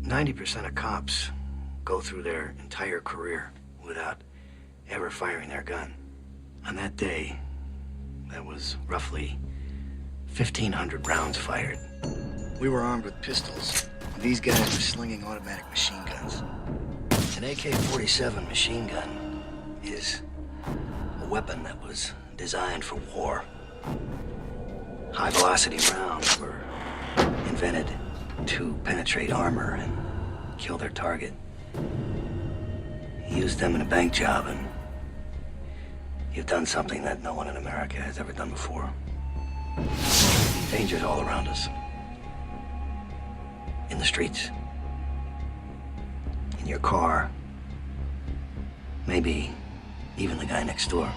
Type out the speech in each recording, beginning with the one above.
90% of cops go through their entire career without ever firing their gun. On that day, there was roughly 1,500 rounds fired. We were armed with pistols. These guys were slinging automatic machine guns. An AK-47 machine gun is a weapon that was designed for war. High-velocity rounds were invented to penetrate armor and kill their target. He used them in a bank job, and you've done something that no one in America has ever done before. Danger's all around us. In the streets. In your car. Maybe even the guy next door.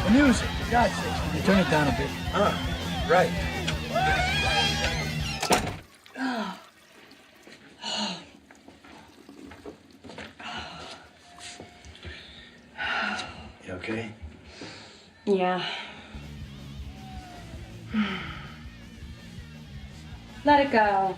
The music, for God's sake, can you turn it down a bit? Right. You okay? Yeah. Let it go.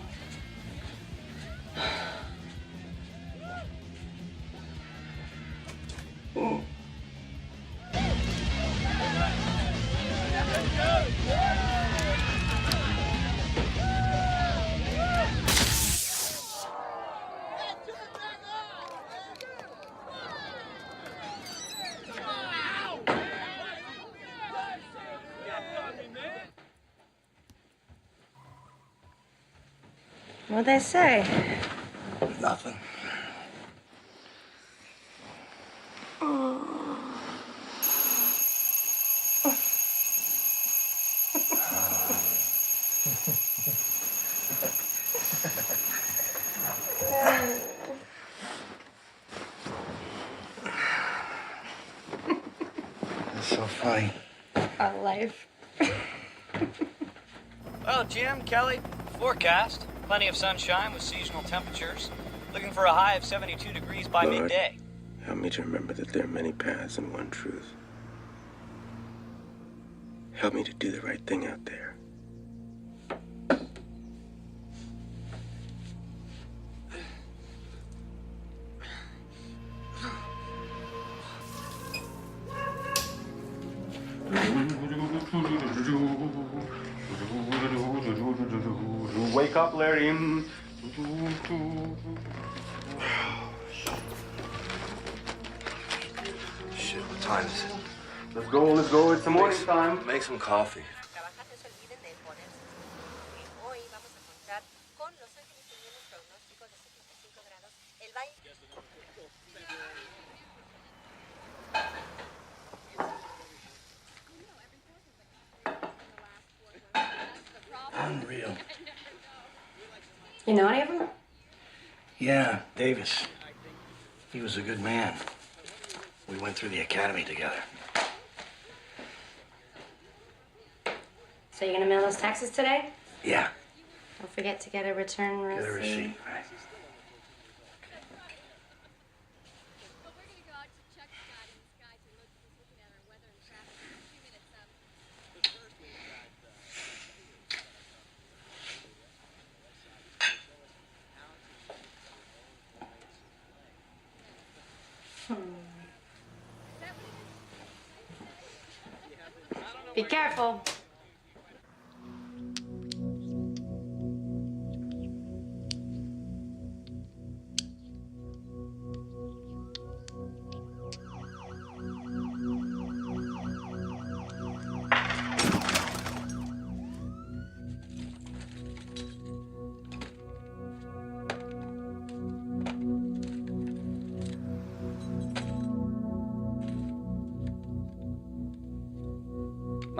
What'd they say? Nothing. That's so funny. Our life. Well, Jim, Kelly, forecast. Plenty of sunshine with seasonal temperatures. Looking for a high of 72 degrees by Lord, midday. help me to remember that there are many paths and one truth. Help me to do the right thing out there. Wake up, Larry. Shit, what time is it? Let's go. It's the morning time. Make some coffee. Trabajantes se olviden de ponerse sus uniformes. Hoy vamos a contar con Los Ángeles teniendo un pronóstico de 75 grados. El valle... Unreal. You know any of them? Yeah, Davis. He was a good man. We went through the academy together. So you're gonna mail those taxes today? Yeah, Don't forget to get a return receipt. get a receipt, right? Be careful.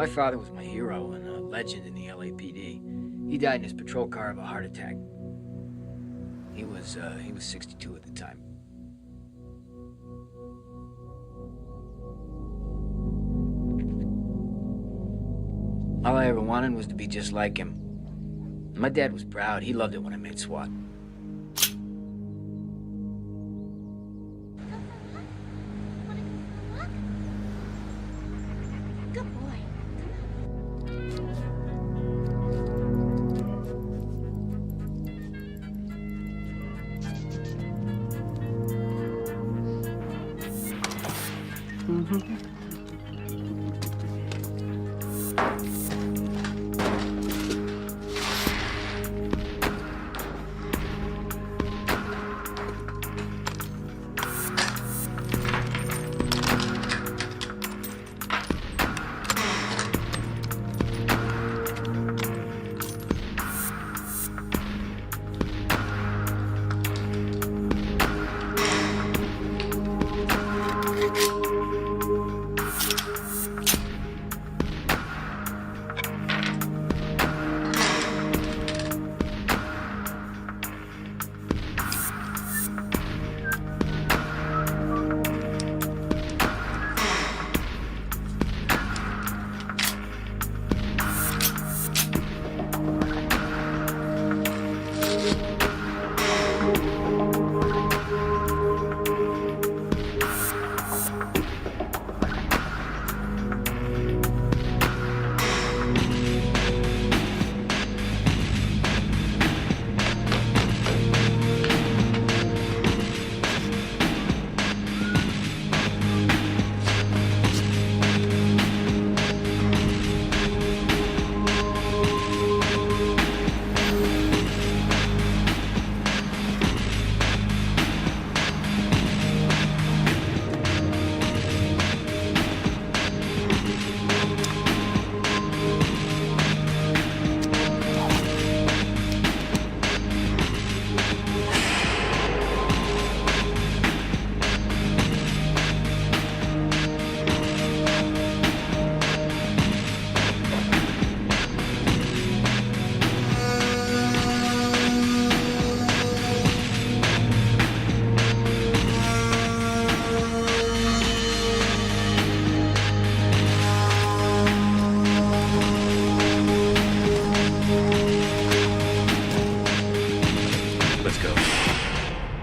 My father was my hero and a legend in the LAPD. He died in his patrol car of a heart attack. He was 62 at the time. All I ever wanted was to be just like him. My dad was proud. He loved it when I made SWAT. Good boy.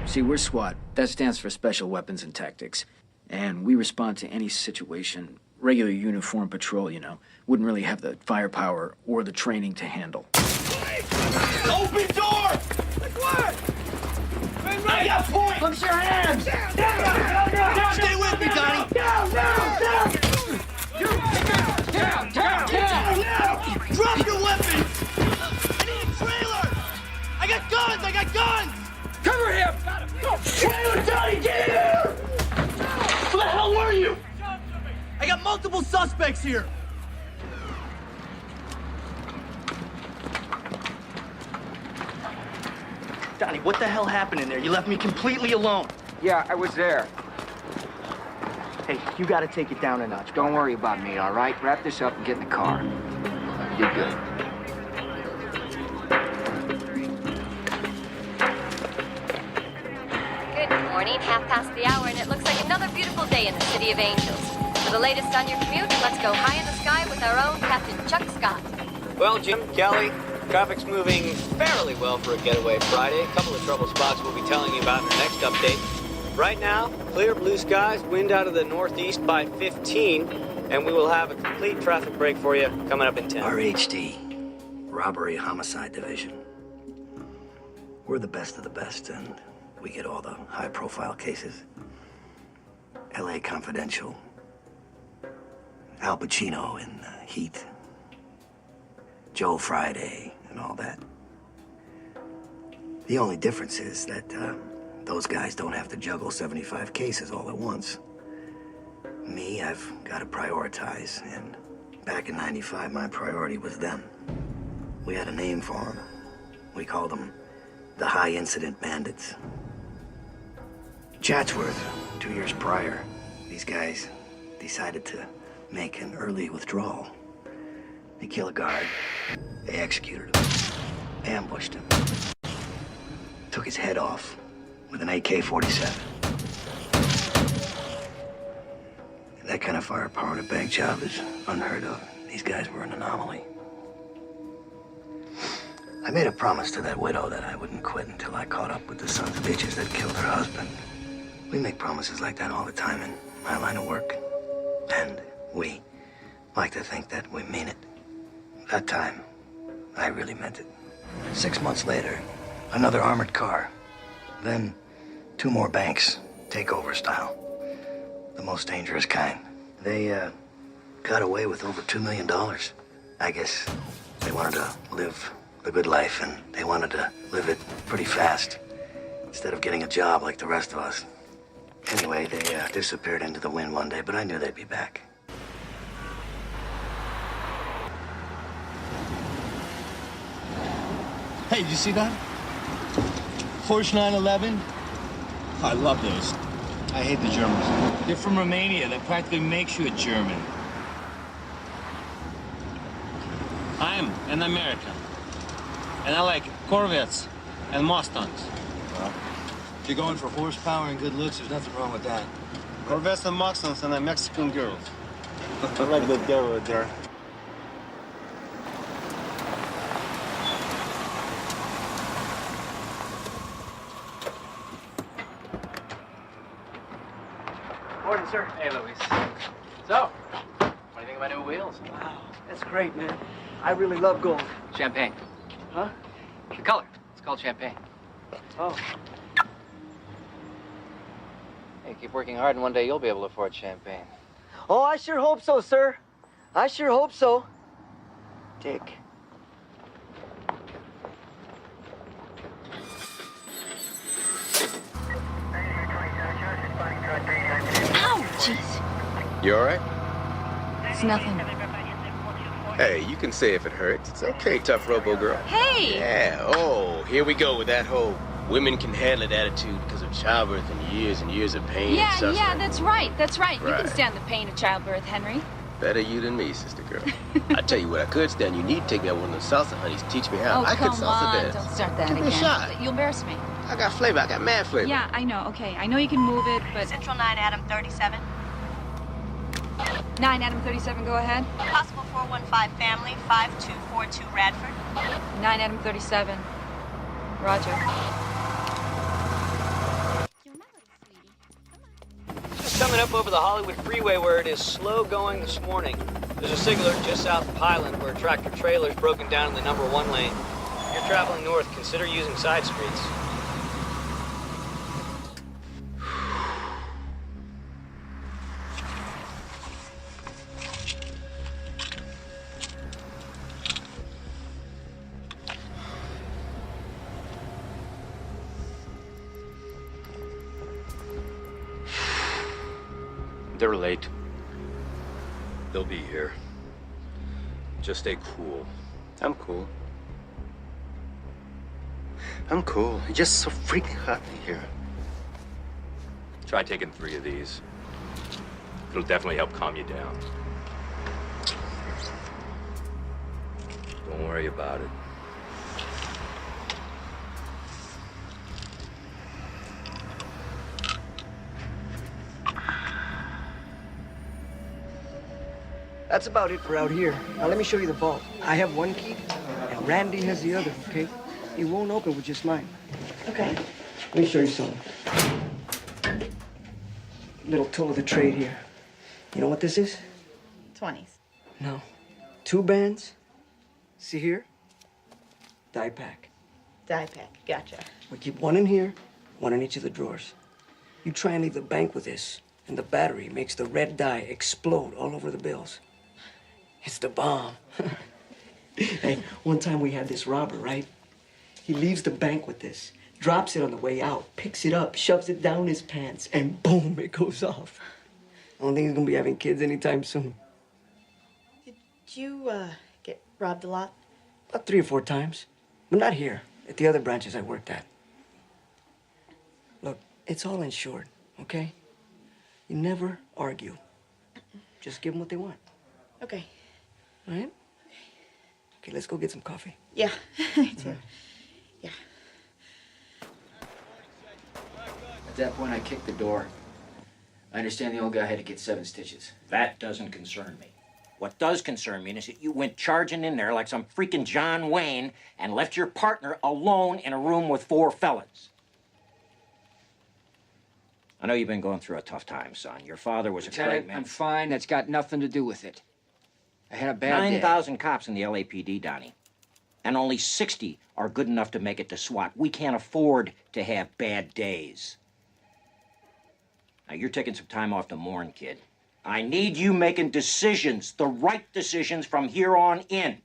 See, we're SWAT. That stands for Special Weapons and Tactics. And we respond to any situation. Regular uniform patrol, you know, wouldn't really have the firepower or the training to handle. Open door! Like what? I got point! Look your hands! Down! Stay with me, Donnie! Down! Drop your weapons! I need a trailer! I got guns! Cover him! Trailer, Donnie, get in here! Where the hell were you? I got multiple suspects here! Donnie, what the hell happened in there? You left me completely alone. Yeah, I was there. Hey, you gotta take it down a notch. Don't worry about me, all right? Wrap this up and get in the car. You're good. Good morning, 1:30, and it looks like another beautiful day in the City of Angels. For the latest on your commute, let's go high in the sky with our own Captain Chuck Scott. Well, Jim, Kelly, traffic's moving fairly well for a getaway Friday. A couple of trouble spots we'll be telling you about in our next update. Right now, clear blue skies, wind out of the northeast by 15, and we will have a complete traffic break for you coming up in 10. RHD, Robbery Homicide Division. We're the best of the best, and we get all the high-profile cases. LA Confidential, Al Pacino in Heat, Joe Friday, and all that. The only difference is that those guys don't have to juggle 75 cases all at once. Me, I've got to prioritize, and back in '95, my priority was them. We had a name for them. We called them the High Incident Bandits. Chatsworth, 2 years prior, these guys decided to make an early withdrawal. They kill a guard. They executed him. Ambushed him. Took his head off with an AK-47. That kind of firepower in a bank job is unheard of. These guys were an anomaly. I made a promise to that widow that I wouldn't quit until I caught up with the sons of bitches that killed her husband. We make promises like that all the time in my line of work. And we like to think that we mean it. That time, I really meant it. 6 months later, another armored car. Then 2 more banks, takeover style. The most dangerous kind. They got away with over $2 million. I guess they wanted to live the good life, and they wanted to live it pretty fast, instead of getting a job like the rest of us. Anyway, they disappeared into the wind one day, but I knew they'd be back. Hey, did you see that? Porsche 911? I love those. I hate the Germans. They're from Romania. That practically makes you a German. I'm an American. And I like Corvettes and Mustangs. Well, if you're going for horsepower and good looks, there's nothing wrong with that. Corvettes and Mustangs and Mexican girls. I like the devil there. Morning, sir. Hey, Luis. So, what do you think of my new wheels? Wow, that's great, man. I really love gold. Champagne. Huh? The color. It's called champagne. Oh. Hey, keep working hard and one day you'll be able to afford champagne. Oh, I sure hope so, sir. I sure hope so. Dick. Ow, jeez. You all right? It's nothing. Hey, you can say if it hurts. It's okay, tough robo girl. Hey! Yeah, oh, here we go with that whole women can handle it attitude because of childbirth and years of pain and suffering. Yeah, that's right. That's right. You Right. can stand the pain of childbirth, Henry. Better you than me, sister girl. I tell you what, I could stand. You need to take me out one of those salsa honeys. Teach me how. Oh, I could come salsa on. dance. Don't start that Give again. me a shot. You'll embarrass me. I got flavor. I got mad flavor. Yeah, I know. Okay, I know you can move it, but... Central 9, Adam 37. 9 Adam 37, go ahead. Possible 415 family, 5242 Radford. 9 Adam 37. Roger. Just coming up over the Hollywood freeway where it is slow going this morning. There's a sig alert just south of Highland where a tractor trailer's broken down in the number 1 lane. If you're traveling north, consider using side streets. They're late. They'll be here. Just stay cool. I'm cool. I'm cool. It's just so freaking hot in here. Try taking 3 of these. It'll definitely help calm you down. Don't worry about it. That's about it for out here. Now let me show you the vault. I have 1 key, and Randy has the other, okay? It won't open with just mine. Okay. Let me show you something. Little tool of the trade here. You know what this is? 20s. No. 2 bands. See here? Die pack. Die pack. Gotcha. We keep 1 in here, 1 in each of the drawers. You try and leave the bank with this, and the battery makes the red dye explode all over the bills. It's the bomb. Hey, one time we had this robber, right? He leaves the bank with this, drops it on the way out, picks it up, shoves it down his pants, and boom, it goes off. I don't think he's gonna be having kids anytime soon. Did you, get robbed a lot? About 3 or 4 times. But not here, at the other branches I worked at. Look, it's all insured, okay? You never argue. Just give them what they want, Okay. all right? Okay, let's go get some coffee. Yeah, I do. Yeah. At that point, I kicked the door. I understand the old guy had to get 7 stitches. That doesn't concern me. What does concern me is that you went charging in there like some freaking John Wayne and left your partner alone in a room with 4 felons. I know you've been going through a tough time, son. Your father was a great Lieutenant, man. I'm fine. That's got nothing to do with it. I had a bad day. 9,000 cops in the LAPD, Donnie. And only 60 are good enough to make it to SWAT. We can't afford to have bad days. Now, you're taking some time off to mourn, kid. I need you making decisions, the right decisions from here on in.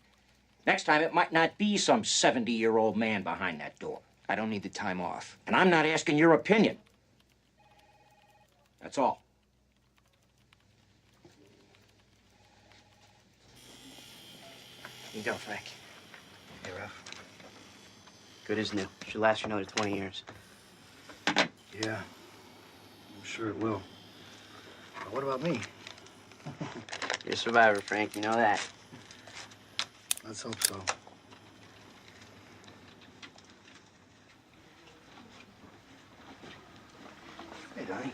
Next time, it might not be some 70-year-old man behind that door. I don't need the time off. And I'm not asking your opinion. That's all. Here you go, Frank. Hey, Ralph. Good as new. Should last you another 20 years. Yeah, I'm sure it will. But what about me? You're a survivor, Frank. You know that. Let's hope so. Hey, Donnie.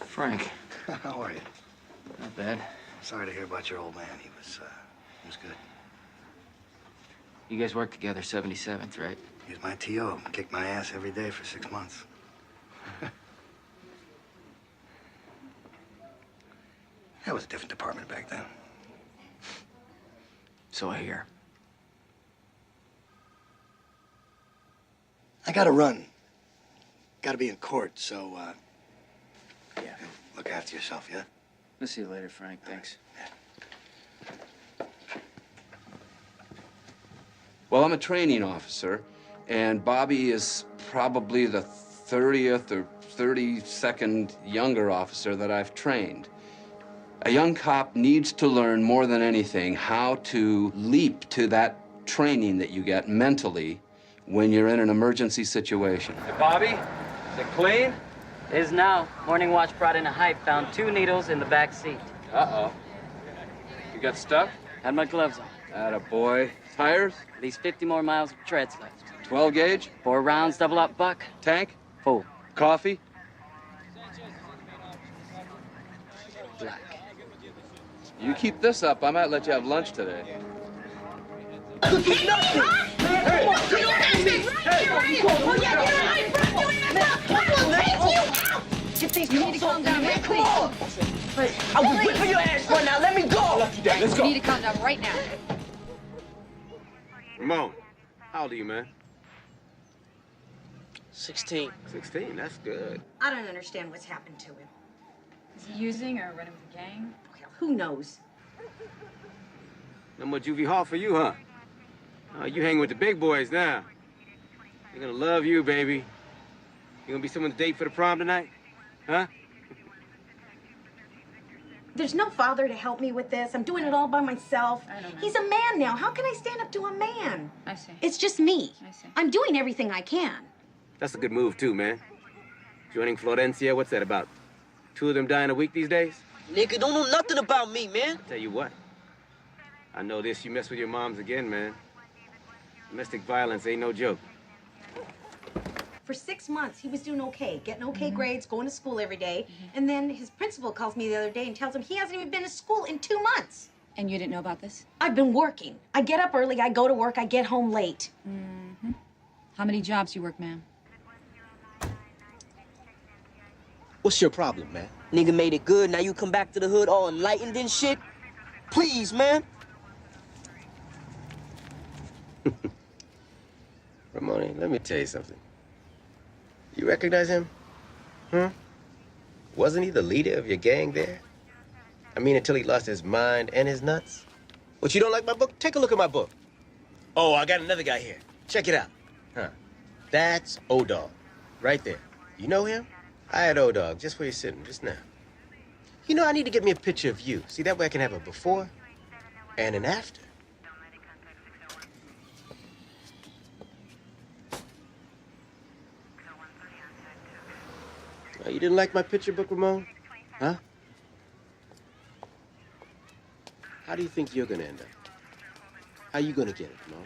Frank. How are you? Not bad. Sorry to hear about your old man. He was good. You guys work together 77th, right? He was my T.O. Kicked my ass every day for 6 months. That was a different department back then. So I hear. I gotta run. Gotta be in court, so, yeah, look after yourself, yeah? We'll see you later, Frank. Thanks. Well, I'm a training officer, and Bobby is probably the 30th or 32nd younger officer that I've trained. A young cop needs to learn more than anything how to leap to that training that you get mentally when you're in an emergency situation. Hey, Bobby, is it clean? Is now. Morning watch brought in a hype, found 2 needles in the back seat. Uh-oh. You got stuck? Had my gloves on. Attaboy. Tires? At least 50 more miles of treads left. 12 gauge? 4 rounds, double up buck. Tank? Full. Coffee? Black. You keep this up, I might let you have lunch today. Get these you need to calm down, man. Come on. I was whipping your ass right now. Let me go. Let's go. You need to calm down right now. Ramon, how old are you, man? 16. 16, that's good. I don't understand what's happened to him. Is he using or running with a gang? Who knows? No more juvie hall for you, huh? You hang with the big boys now. They're gonna love you, baby. You gonna be someone's date for the prom tonight? Huh? There's no father to help me with this. I'm doing it all by myself. I don't know. He's a man now. How can I stand up to a man? I see. It's just me. I see. I'm doing everything I can. That's a good move, too, man. Joining Florencia, what's that about? 2 of them dying a week these days? Nigga, don't know nothing about me, man. Tell you what. I know this, you mess with your moms again, man. Domestic violence ain't no joke. For 6 months, he was doing okay, getting okay grades, going to school every day. And then his principal calls me the other day and tells him he hasn't even been to school in 2 months. And you didn't know about this? I've been working. I get up early, I go to work, I get home late. Mm-hmm. How many jobs you work, ma'am? What's your problem, man? Nigga made it good, now you come back to the hood all enlightened and shit? Please, man. Ramone, let me tell you something. You recognize him? Wasn't he the leader of your gang there? I mean, until he lost his mind and his nuts. What, you don't like my book? Take a look at my book. Oh, I got another guy here. Check it out. That's O-Dog, right there. You know him? I had O-Dog just where you're sitting just now. You know, I need to get me a picture of you. See, that way I can have a before and an after. You didn't like my picture book, Ramon? Huh? How do you think you're gonna end up? How you gonna get it, Mo?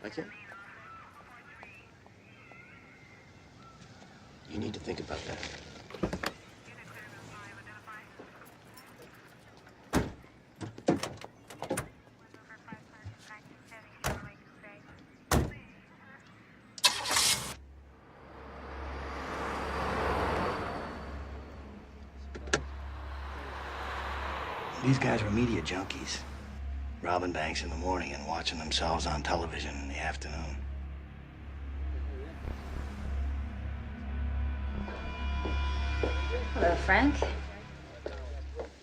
I can't. You need to think about that. These guys were media junkies, robbing banks in the morning and watching themselves on television in the afternoon. Hello, Frank.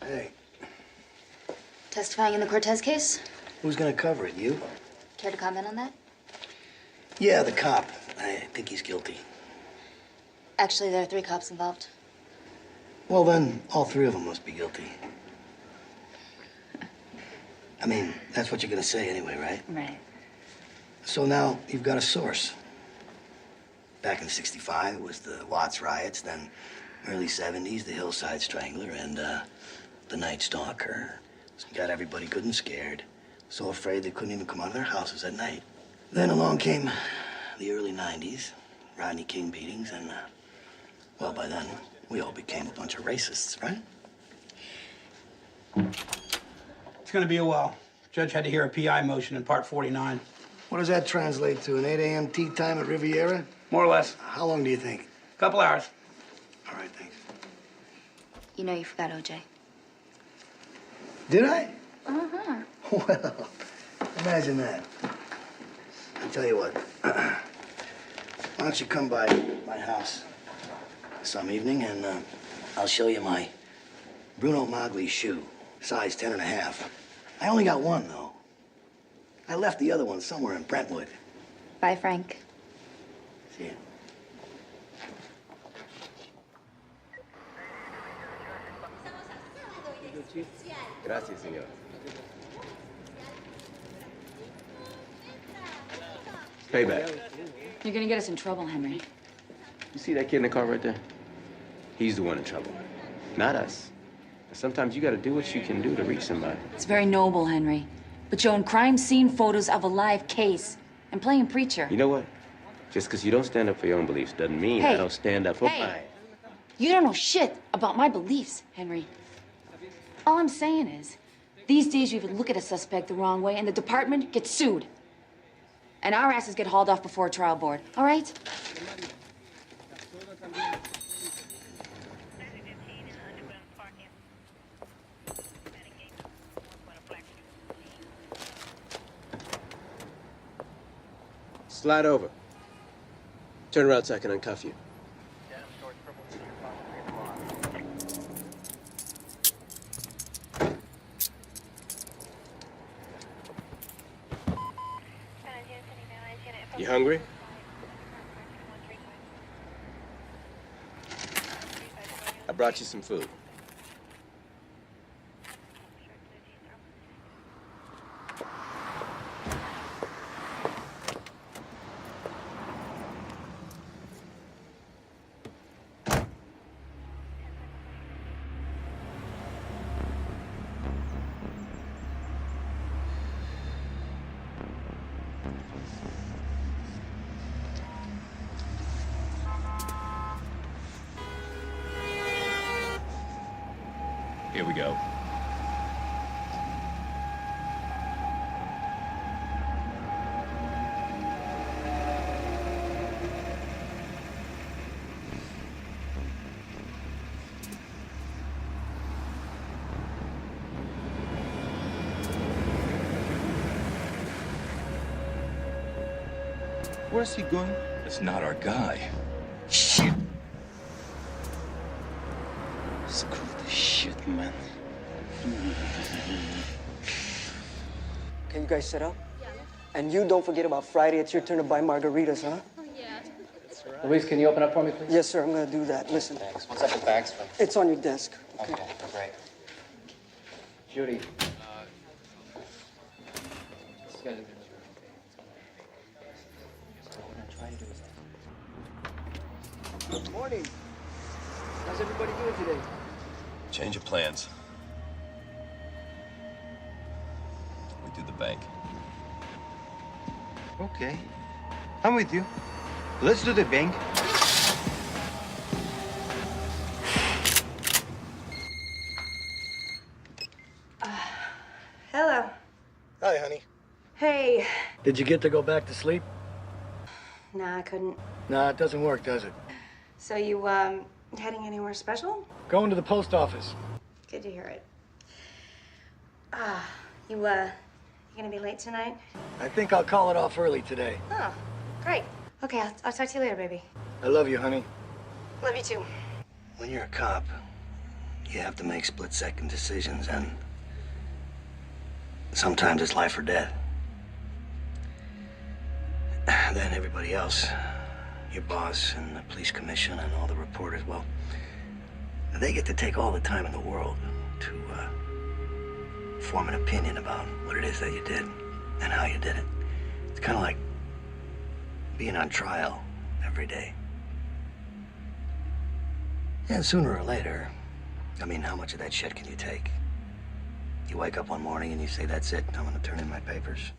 Hey, Testifying in the Cortez case? who's gonna cover it, you? Care to comment on that? Yeah, the cop. I think he's guilty. Actually, there are 3 cops involved. Well, then, all 3 of them must be guilty. I mean, that's what you're gonna say anyway, right? Right. So now you've got a source. Back in '65, it was the Watts riots, then early '70s, the Hillside Strangler, and the Night Stalker. So you got everybody good and scared, so afraid they couldn't even come out of their houses at night. Then along came the early '90s, Rodney King beatings, and, well, by then, we all became a bunch of racists, right? It's gonna be a while. Judge had to hear a PI motion in Part 49. What does that translate to, an 8 a.m. tea time at Riviera? More or less. How long do you think? Couple hours. All right, thanks. You know you forgot OJ. Did I? Uh-huh. Well, imagine that. I'll tell you what. Why don't you come by my house some evening and I'll show you my Bruno Magli shoe, size 10.5. I only got one, though. I left the other one somewhere in Brentwood. Bye, Frank. See ya. Gracias, señor. Payback. You're gonna get us in trouble, Henry. You see that kid in the car right there? He's the one in trouble, not us. Sometimes you gotta do what you can do to reach somebody. It's very noble, Henry. But showing crime scene photos of a live case and playing preacher. You know what? Just because you don't stand up for your own beliefs doesn't mean Hey. I don't stand up for Hey. mine. You don't know shit about my beliefs, Henry. All I'm saying is, these days you even look at a suspect the wrong way and the department gets sued. And our asses get hauled off before a trial board, all right? Slide over. Turn around so I can uncuff you. You hungry? I brought you some food. Here we go. Where's he going? It's not our guy. Shit. Screw this shit, man. Can you guys sit up? Yeah. And you don't forget about Friday. It's your turn to buy margaritas, huh? Yeah. Luis, can you open up for me, please? Yes, sir. I'm gonna do that. Listen. Thanks. What's up with bags from? It's on your desk. Okay. Great. Judy. Good morning. How's everybody doing today? Change of plans. We do the bank. Okay. I'm with you. Let's do the bank. Hello. Hi, honey. Hey. Did you get to go back to sleep? Nah, I couldn't. Nah, it doesn't work, does it? So you, heading anywhere special? Going to the post office. Good to hear it. You gonna be late tonight? I think I'll call it off early today. Oh, great. Okay, I'll talk to you later, baby. I love you, honey. Love you too. When you're a cop, you have to make split-second decisions, and sometimes it's life or death. Then everybody else, your boss and the police commission and all the reporters, well, they get to take all the time in the world to form an opinion about what it is that you did and how you did it. It's kind of like being on trial every day. And sooner or later, I mean, how much of that shit can you take? You wake up one morning and you say, that's it, I'm gonna turn in my papers.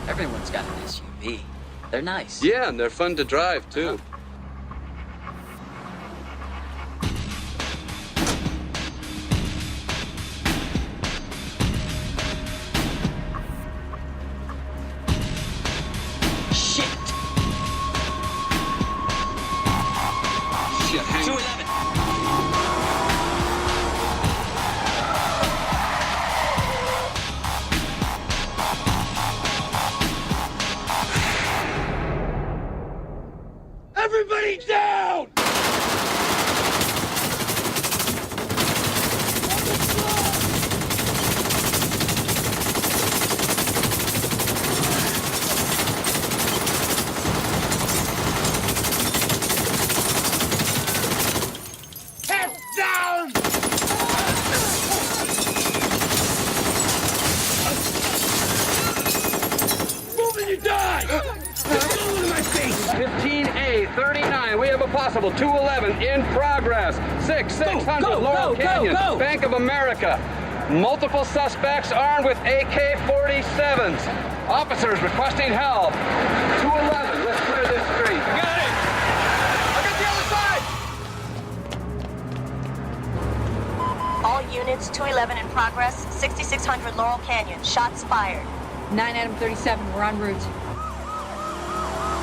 Everyone's got an SUV. They're nice. Yeah, and they're fun to drive, too. Shit! Shit, hang 211. Everybody down! Head down! Move and you die! Just go in my face! 15A, 39. We have a possible 211 in progress. 600 Laurel Canyon, Bank of America. Multiple suspects armed with AK-47s. Officers requesting help. 211, let's clear this street. Got it! I got the other side! All units, 211 in progress, 6600 Laurel Canyon. Shots fired. 9 Adam 37, we're en route.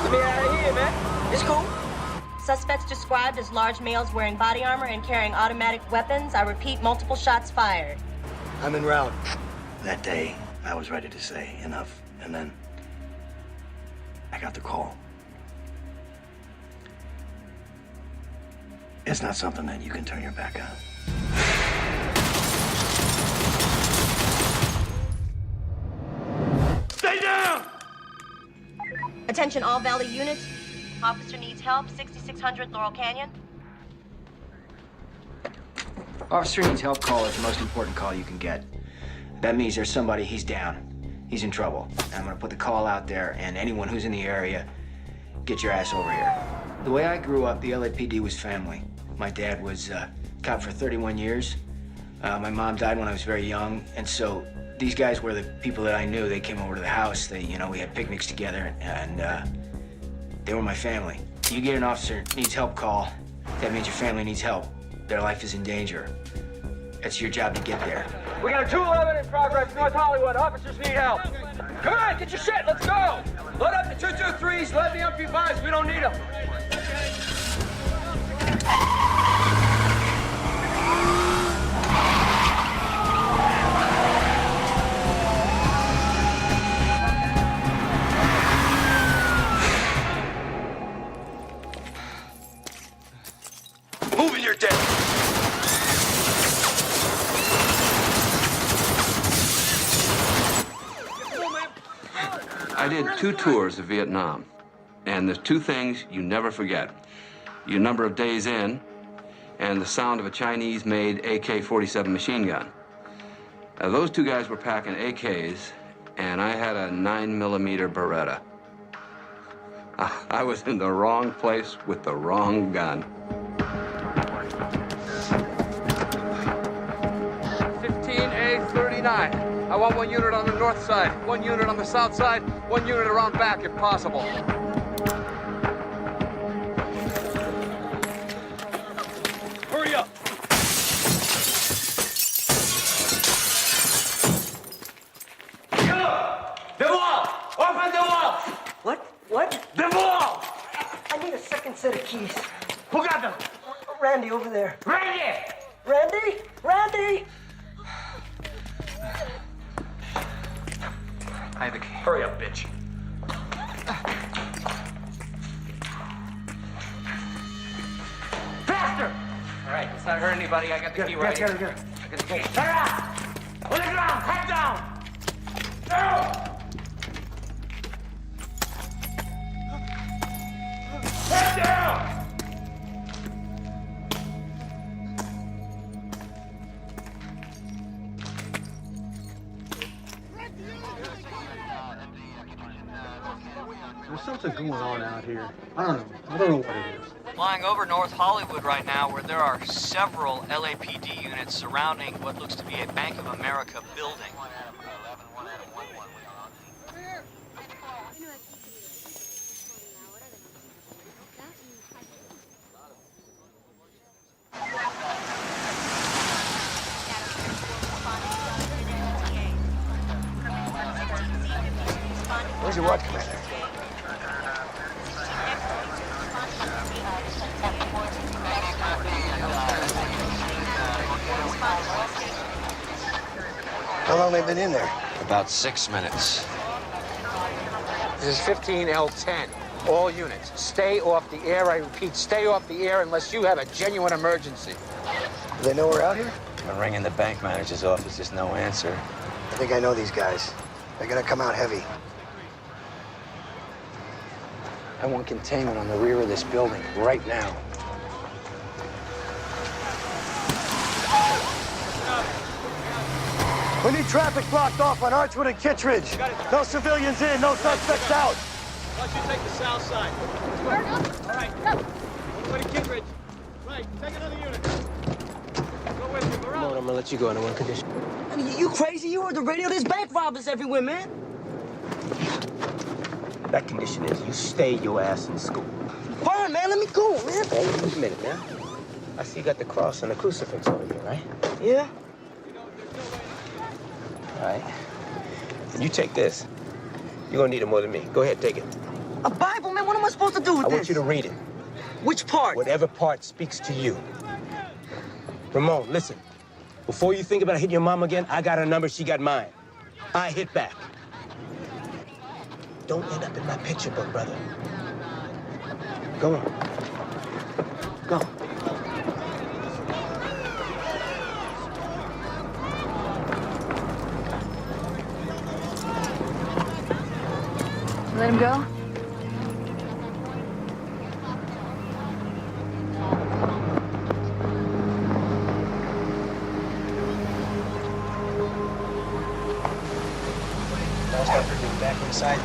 Let me out of here, man. It's cool. Suspects described as large males wearing body armor and carrying automatic weapons. I repeat, multiple shots fired. I'm en route. That day, I was ready to say enough, and then I got the call. It's not something that you can turn your back on. Stay down! Attention all Valley units. Officer needs help, 6600 Laurel Canyon. Officer needs help call is the most important call you can get. That means there's somebody, he's down. He's in trouble. And I'm gonna put the call out there, and anyone who's in the area, get your ass over here. The way I grew up, the LAPD was family. My dad was cop for 31 years. My mom died when I was very young, and so these guys were the people that I knew. They came over to the house. They, we had picnics together, and they were my family. You get an officer needs help call, that means your family needs help. Their life is in danger. It's your job to get there. We got a 211 in progress, North Hollywood. Officers need help. Come on, get your shit, let's go. Load up the 223s, load the MP5s, we don't need them. Moving your dead. I did 2 tours of Vietnam, and there's 2 things you never forget. your number of days in, and the sound of a Chinese-made AK-47 machine gun. Now, those two guys were packing AKs, and I had a 9mm Beretta. I was in the wrong place with the wrong gun. 15A39. I want 1 unit on the north side, 1 unit on the south side, 1 unit around back if possible. Hurry up! The wall! Open the wall! What? The wall! I need a second set of keys. Who got them? Randy over there. Randy! I have the key. Hurry up, bitch. Faster! All right, let's not hurt anybody. I got the key right here. Get it. I got the key. On the ground! Head down! Head down! There's something going on out here. I don't know what it is. Flying over North Hollywood right now, where there are several LAPD units surrounding what looks to be a Bank of America building. Where's your watch, Commander? How long they been in there? About 6 minutes. This is 15L10. All units, stay off the air. I repeat, stay off the air unless you have a genuine emergency. Do they know we're out here? Been ringing the bank manager's office, there's no answer. I think I know these guys. They're gonna come out heavy. I want containment on the rear of this building right now. We need traffic blocked off on Archwood and Kittredge. No civilians in, no suspects out. Why don't you take the south side? All right. Go to Kittredge. Right, take another unit. Go with me, we're out. I'm gonna let you go under one condition. I mean, you crazy? You heard the radio. There's bank robbers everywhere, man. That condition is you stay your ass in school. Fine, man. Let me go, man. Hey, wait a minute, man. I see you got the cross and the crucifix over here, right? Yeah. All right. And you take this. You're gonna need it more than me. Go ahead, take it. A Bible, man. What am I supposed to do with I this? want you to read it. Which part? Whatever part speaks to you. Ramon, listen. Before you think about hitting your mom again, I got her number, she got mine. I hit back. Don't end up in my picture book, brother. Go on. Go. Let him go? Back inside.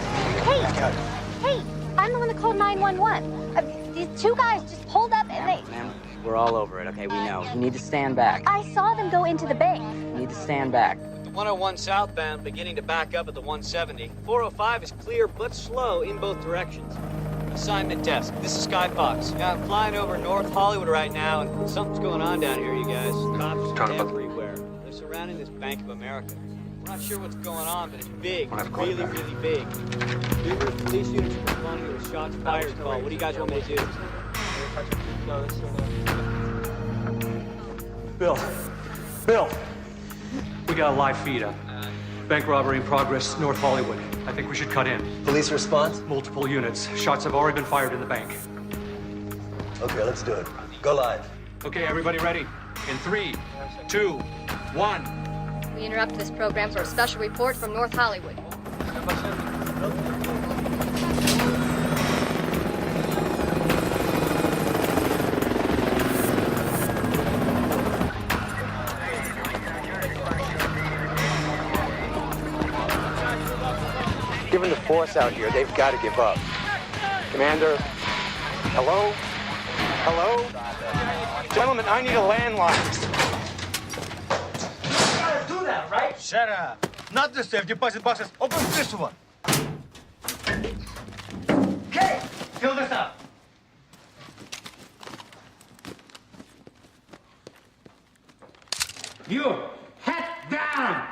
Hey! Back out. Hey, I'm the one that called 911. These two guys just pulled up and they... Ma'am, we're all over it, okay? We know. You need to stand back. I saw them go into the bank. You need to stand back. The 101 southbound beginning to back up at the 170. 405 is clear but slow in both directions. Assignment desk. This is Sky Fox. Yeah, I'm flying over North Hollywood right now, and something's going on down here, you guys. Cops everywhere. They're surrounding this Bank of America. We're not sure what's going on, but it's big. It's really, really big. Numerous police units are responding to a shots fired call. What do you guys want me to do? Bill, we got a live feed up. Bank robbery in progress, North Hollywood. I think we should cut in. Police response? Multiple units. Shots have already been fired in the bank. Okay, let's do it. Go live. Okay, everybody ready? In 3, 2, 1. We interrupt this program for a special report from North Hollywood. given the force out here, they've got to give up. Commander, hello? Hello? Gentlemen, I need a landline. You gotta do that, right? Shut up. Not the safe deposit boxes. Open this one. Okay, fill this up. You, head down.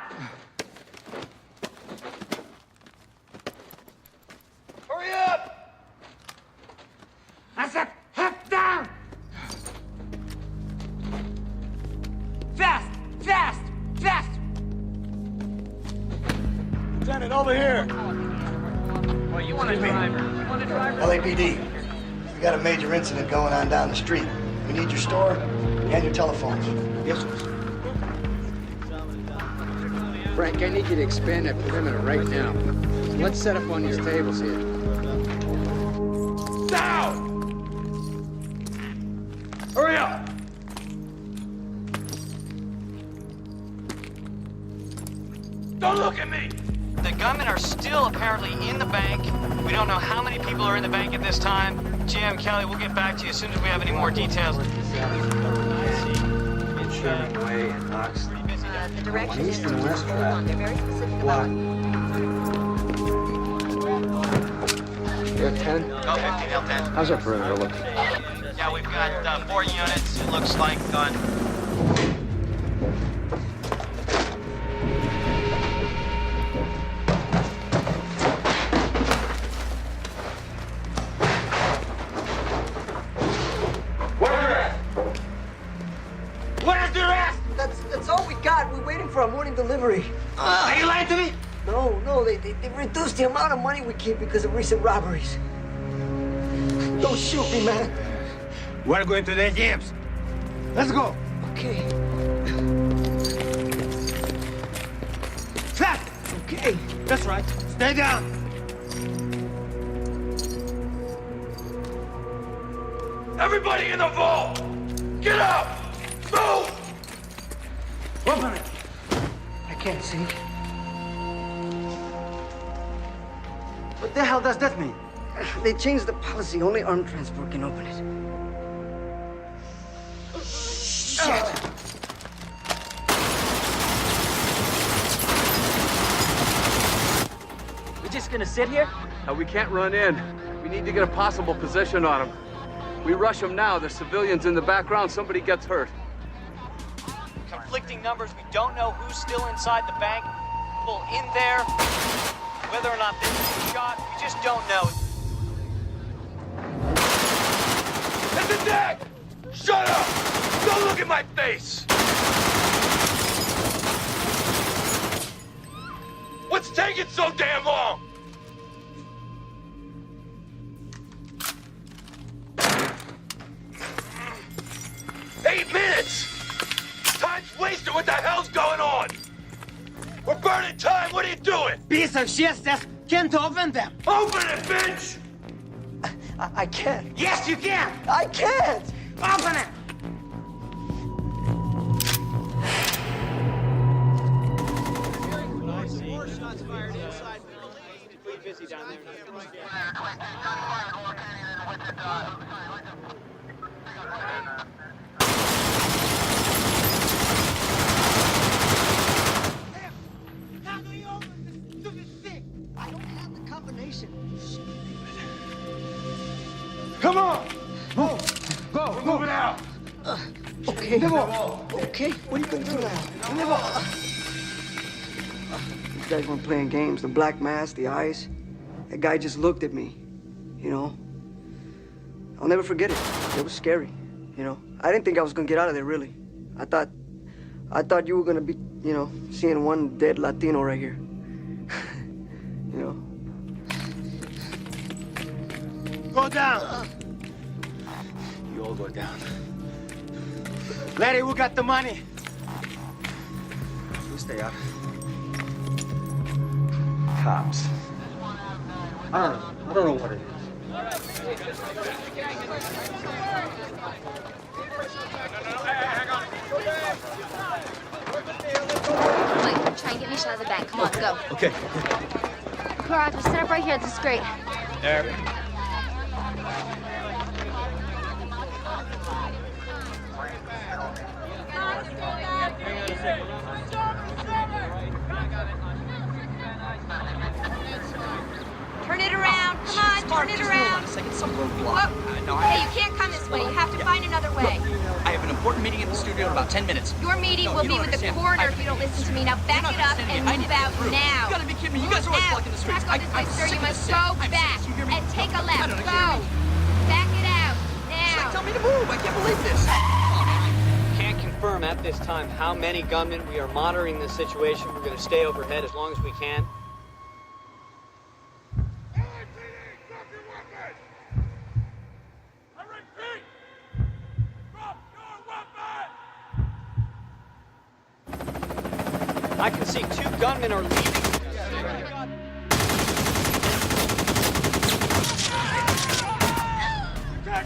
Hurry up! I said, head down. Fast, fast, fast. Lieutenant, over here. Well, you want a driver? You want a driver? LAPD, we got a major incident going on down the street. We need your store and your telephones. Yes, sir. Frank, I need you to expand that perimeter right now. Let's set up on these tables here. Down! Hurry up! Don't look at me! The gunmen are still apparently in the bank. We don't know how many people are in the bank at this time. Jim, Kelly, we'll get back to you as soon as we have any more details. Sherman Way and Oxley. The direction East and West hold on, they're very specific What? about You're 10? Go 15, L10. How's our perimeter looking? Yeah, we've got 4 units, it looks like, on... That's all we got. We're waiting for our morning delivery. Are you lying to me? No, they reduced the amount of money we keep because of recent robberies. Don't shoot me, man. We're going to the gyms. Let's go. Okay. Flat! Okay. That's right. Stay down. Everybody in the vault! Get up! Move! Open it. I can't see. What the hell does that mean? They changed the policy. Only armed transport can open it. Shit! We're just gonna sit here? We can't run in. We need to get a possible position on them. We rush them now. There's civilians in the background. Somebody gets hurt. Conflicting numbers. We don't know who's still inside the bank. People in there. Whether or not they've been shot, we just don't know. It's a deck! Shut up! Don't look at my face! What's taking so damn long? Eight minutes! Time's wasted. What the hell's going on? We're burning time. What are you doing? Piece of shit says can't open them. Open it, bitch! I can't. Yes, you can. I can't! Open it. Come on! Move! Go! We're moving out! Okay. Okay, what are you gonna do now? These guys weren't playing games. The black mask, the eyes. That guy just looked at me, you know? I'll never forget it. It was scary, you know? I didn't think I was gonna get out of there, really. I thought you were gonna be, you know, seeing one dead Latino right here. You know? Go down! You all go down. Larry, we got the money. You stay up. Cops. I don't know what it is. Mike, try and get me a shot of the bank. Come on, go. Okay. Mirage, set up right here. This is great. There. Turn it around. Come on, turn it around. Some roadblock. Hey, you can't come this way. You have to find another way. I have an important meeting at the studio in about 10 minutes. Your meeting will be with the coroner if you don't listen to me. Now back it up and move out now. You gotta be kidding me. You guys are always blocking the streets. Back up this way, sir. You must go back and take a left. Go. Back it out. Now. Tell me to move. I can't believe this. Can't confirm at this time how many gunmen. We are monitoring the situation. We're going to stay overhead as long as we can. I can see 2 gunmen are leaving.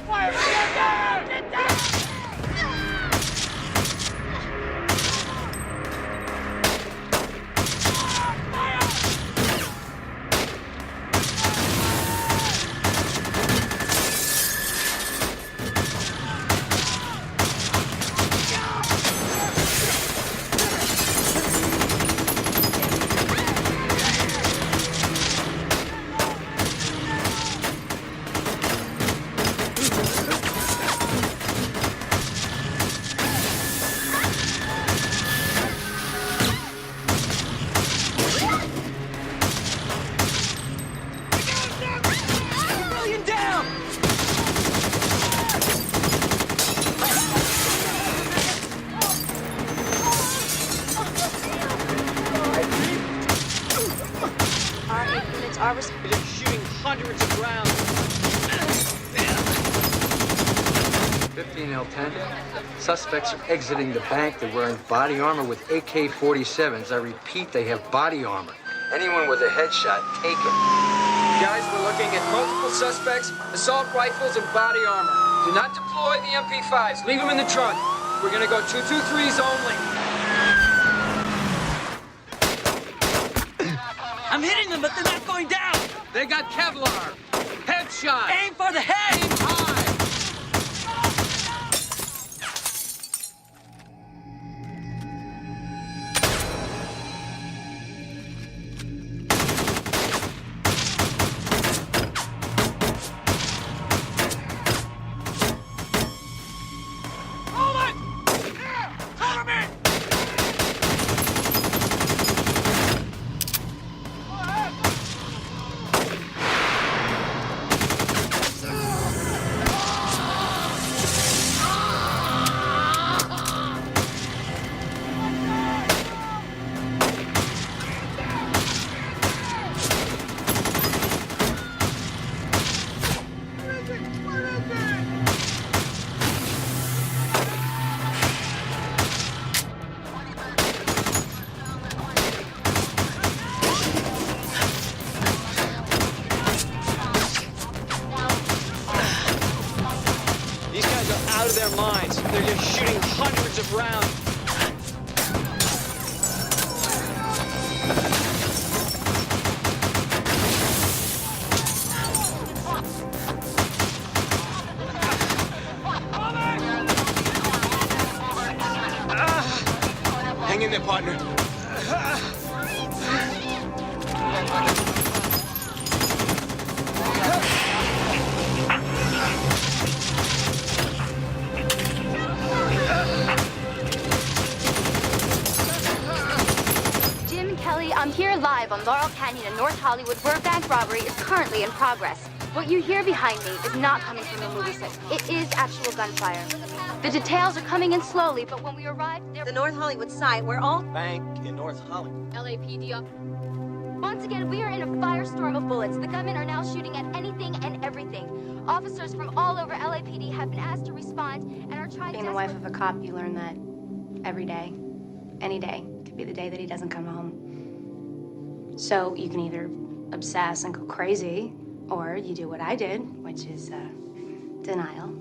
Fire! Get down! Get down! They're shooting hundreds of rounds. 15L10. Suspects are exiting the bank. They're wearing body armor with AK-47s. I repeat, they have body armor. Anyone with a headshot, take it. Guys, we're looking at multiple suspects, assault rifles, and body armor. Do not deploy the MP5s. Leave them in the trunk. We're gonna go 223s only. I'm hitting them, but they're not going down. They got Kevlar. Headshot. Aim for the head. Aim high. Out of their minds. They're just shooting hundreds of rounds. Hang in there, partner. I'm here live on Laurel Canyon in North Hollywood, where a bank robbery is currently in progress. What you hear behind me is not coming from a movie set. It is actual gunfire. The details are coming in slowly, but when we arrived, the North Hollywood site, where all bank in North Hollywood. LAPD up. Once again, we are in a firestorm of bullets. The gunmen are now shooting at anything and everything. Officers from all over LAPD have been asked to respond and are trying to... Being the wife of a cop, you learn that every day. Any day could be the day that he doesn't come home. So you can either obsess and go crazy, or you do what I did, which is denial.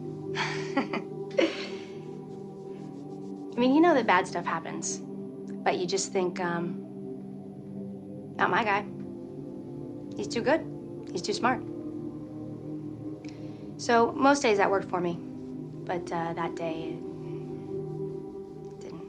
I mean, you know that bad stuff happens, but you just think, not my guy. He's too good. He's too smart. So most days that worked for me. But that day, it didn't.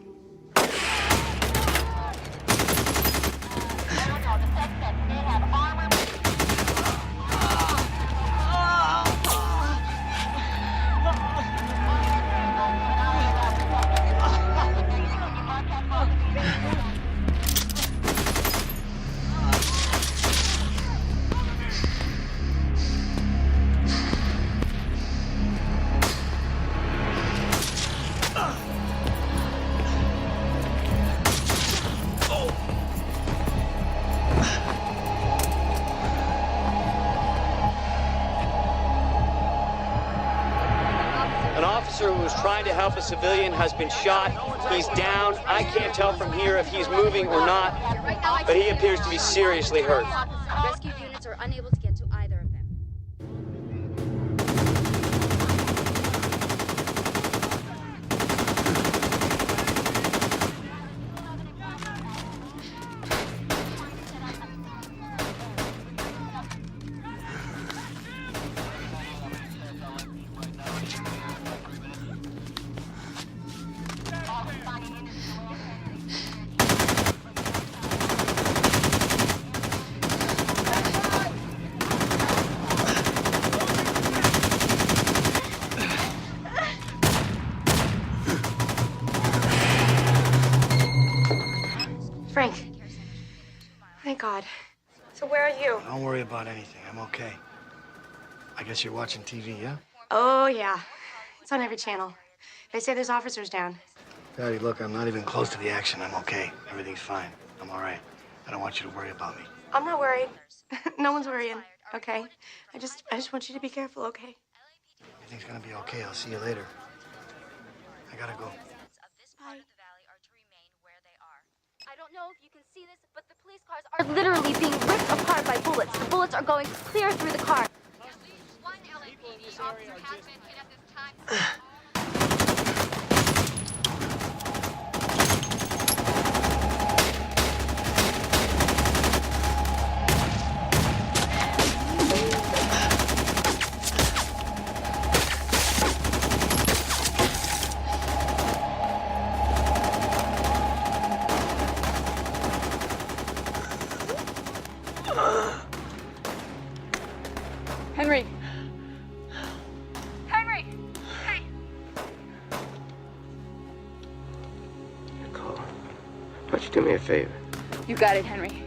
An officer who was trying to help a civilian has been shot. He's down. I can't tell from here if he's moving or not, but he appears to be seriously hurt. Rescue units are unable to get to either of them. Frank. Thank God. So where are you? Don't worry about anything. I'm okay. I guess you're watching TV, yeah? Oh, yeah. It's on every channel. They say there's officers down. Daddy, look, I'm not even close to the action. I'm okay. Everything's fine. I'm all right. I don't want you to worry about me. I'm not worried. No one's worrying, okay? I just want you to be careful, okay? Everything's gonna be okay. I'll see you later. I gotta go. Bye. I don't know if you can see this, but the police cars are literally being ripped apart by bullets. The bullets are going clear through the car. One LAPD officer has been hit at this time. Henry. Henry! Hey! Nicole, why don't you do me a favor? You got it, Henry.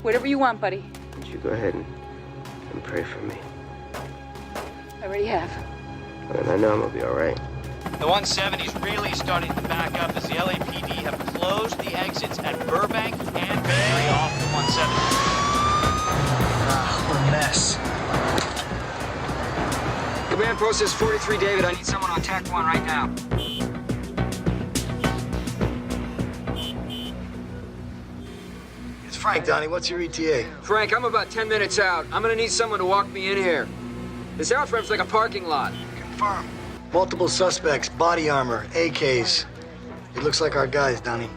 Whatever you want, buddy. Why don't you go ahead and pray for me? I already have. And I know I'm gonna be all right. The 170's really starting to back up as the LAPD have closed the exits at Burbank and Victory off the 170. What a mess. Command post is 43 David. I need someone on TAC 1 right now. It's Frank, Donnie. What's your ETA? Frank, I'm about 10 minutes out. I'm gonna need someone to walk me in here. This out front's like a parking lot. Confirm. Multiple suspects, body armor, AKs. It looks like our guys, Donnie.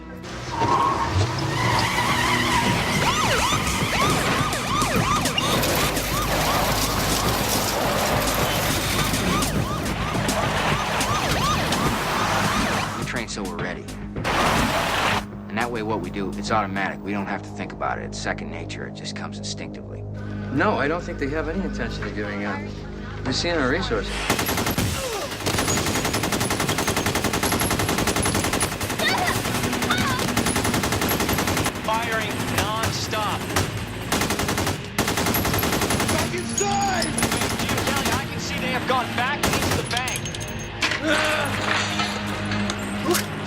We train so we're ready. And that way what we do, it's automatic. We don't have to think about it. It's second nature. It just comes instinctively. No, I don't think they have any intention of giving up. They're seeing our resources. Firing non-stop. Back inside! Kelly, I can see they have gone back into the bank.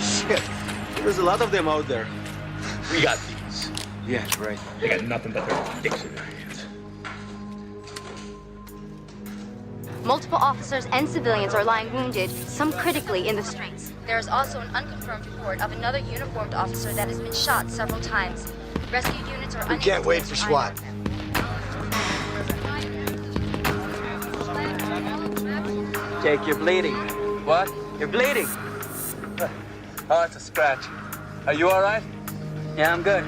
Shit. There's a lot of them out there. We got these. Yeah, right. They got nothing but their dicks in their hands. Multiple officers and civilians are lying wounded, some critically, in the streets. There is also an unconfirmed report of another uniformed officer that has been shot several times. Rescue units are We can't wait for SWAT. Jake, you're bleeding. What? You're bleeding. Oh, it's a scratch. Are you all right? Yeah, I'm good.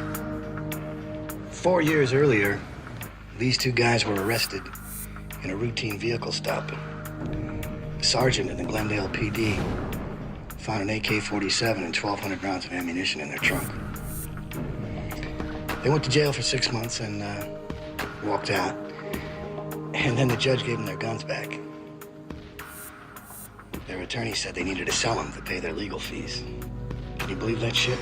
4 years earlier, These two guys were arrested in a routine vehicle stop. The sergeant in the Glendale PD found an AK-47 and 1,200 rounds of ammunition in their trunk. They went to jail for 6 months and walked out. And then the judge gave them their guns back. Their attorney said they needed to sell them to pay their legal fees. Can you believe that shit?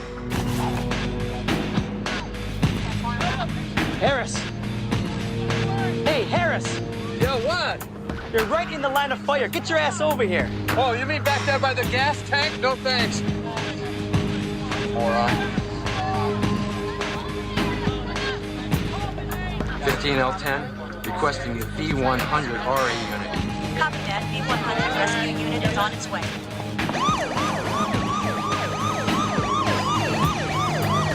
Harris! Hey, Harris! Yo, what? You're right in the line of fire. Get your ass over here. Oh, you mean back there by the gas tank? No thanks. Moron. 15L10, requesting the V100 RA unit. Copy that. V100 rescue unit is on its way.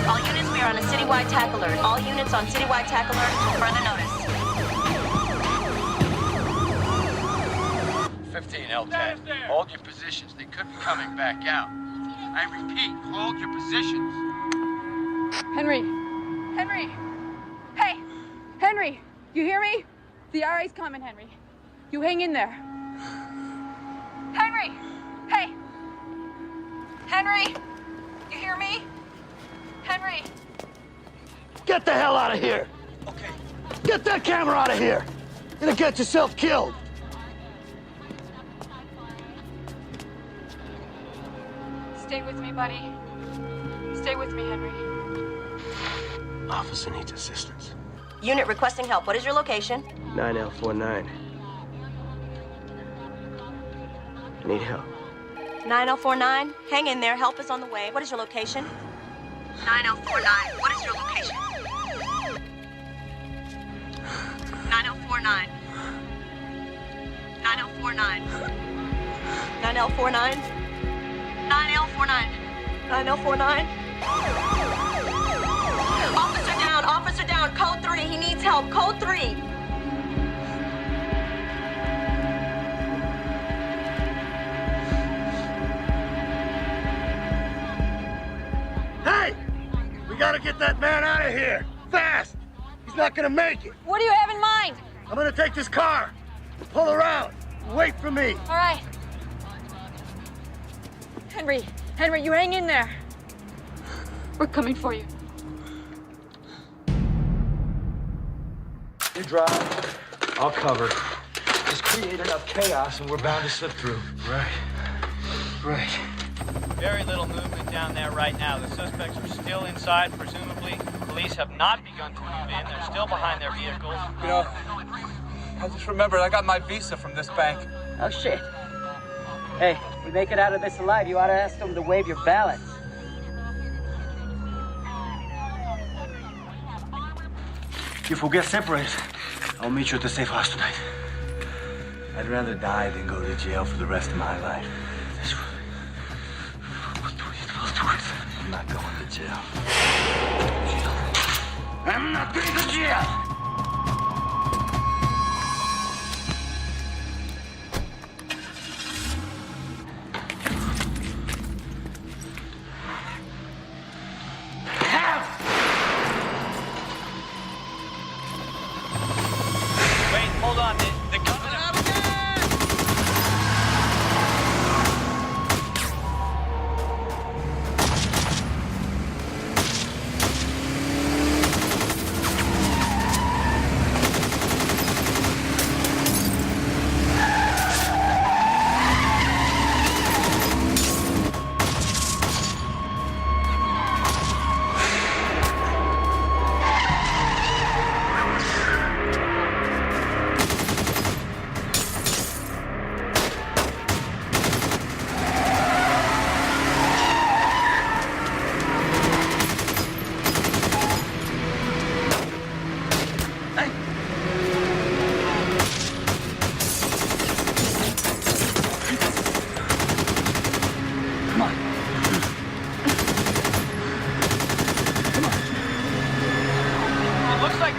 All units, we are on a citywide tack alert. All units on citywide tack alert until further notice. 15L10, hold your positions. They could be coming back out. I repeat, hold your positions. Henry! Henry! Hey! Henry! You hear me? The RA's coming, Henry. You hang in there. Henry! Hey! Henry! You hear me? Henry! Get the hell out of here! Okay. Get that camera out of here! You're gonna get yourself killed! Stay with me, buddy. Stay with me, Henry. Officer needs assistance. Unit requesting help. What is your location? 9L49. I need help. 9049. Hang in there. Help is on the way. What is your location? 9049. What is your location? 9049. 9049. 9049. 9L49. 9L49. Officer down. Officer down. Code 3. He needs help. Code 3. Hey! We gotta get that man out of here! Fast! He's not gonna make it! What do you have in mind? I'm gonna take this car. Pull around. Wait for me. All right. Henry, Henry, you hang in there. We're coming for you. You drive, I'll cover. Just create enough chaos and we're bound to slip through. Right. Right. Very little movement down there right now. The suspects are still inside, presumably. Police have not begun to move in. They're still behind their vehicles. You know, I just remembered I got my visa from this bank. Oh, shit. Hey, if we make it out of this alive, you ought to ask them to waive your ballots. If we'll get separated, I'll meet you at the safe house tonight. I'd rather die than go to jail for the rest of my life. I'm not going to jail. I'm not going to jail! Wait, hold on. The gunman...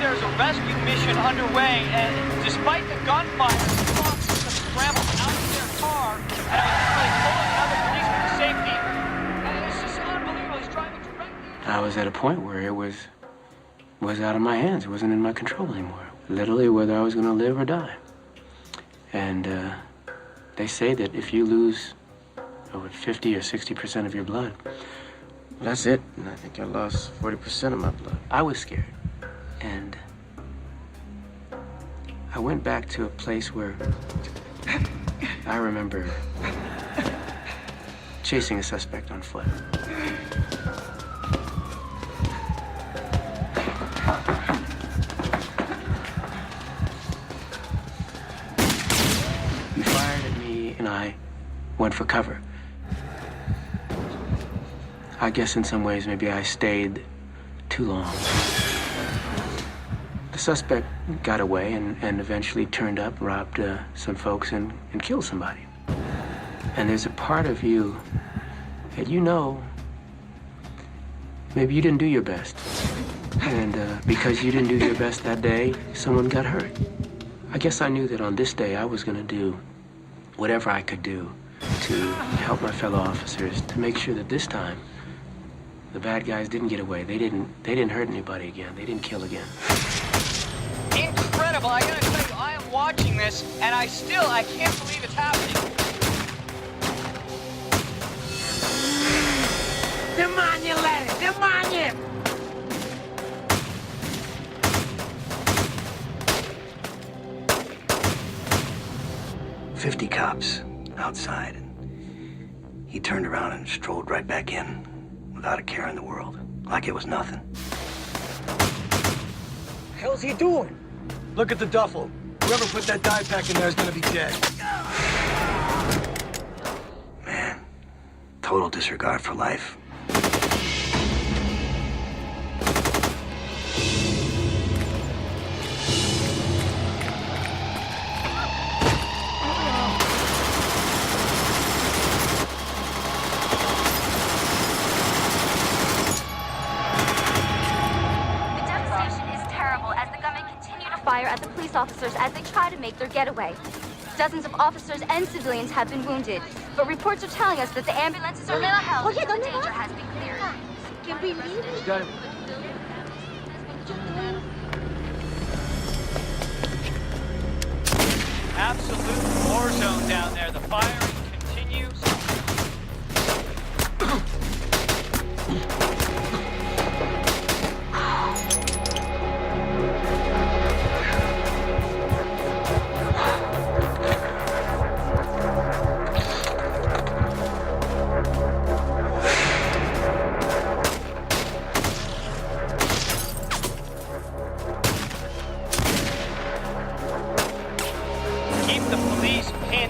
There's a rescue mission underway, and despite the gunfire, the officers have scrambled out of their car and are pulling another policeman to safety. And it's just unbelievable. He's driving directly. I was at a point where it was out of my hands. It wasn't in my control anymore. literally whether I was going to live or die. And they say that if you lose over 50 or 60% of your blood, that's it. And I think I lost 40% of my blood. I was scared. And I went back to a place where I remember chasing a suspect on foot. He fired at me and I went for cover. I guess in some ways maybe I stayed too long. The suspect got away and eventually turned up, robbed some folks and killed somebody. And there's a part of you that you know maybe you didn't do your best. And because you didn't do your best that day, someone got hurt. I guess I knew that on this day I was going to do whatever I could do to help my fellow officers to make sure that this time the bad guys didn't get away. They didn't hurt anybody again. They didn't kill again. Incredible. I gotta tell you, I am watching this, and I can't believe it's happening. Demonic letter! Demonic! 50 cops outside, and he turned around and strolled right back in without a care in the world, like it was nothing. The hell's he doing? Look at the duffel. Whoever put that dye pack in there is gonna be dead. Man, total disregard for life. Fire at the police officers as they try to make their getaway. Dozens of officers and civilians have been wounded, but reports are telling us that the ambulances are now held and the danger has been cleared. Can we leave? Got him. Absolute war zone down there. The firing continues.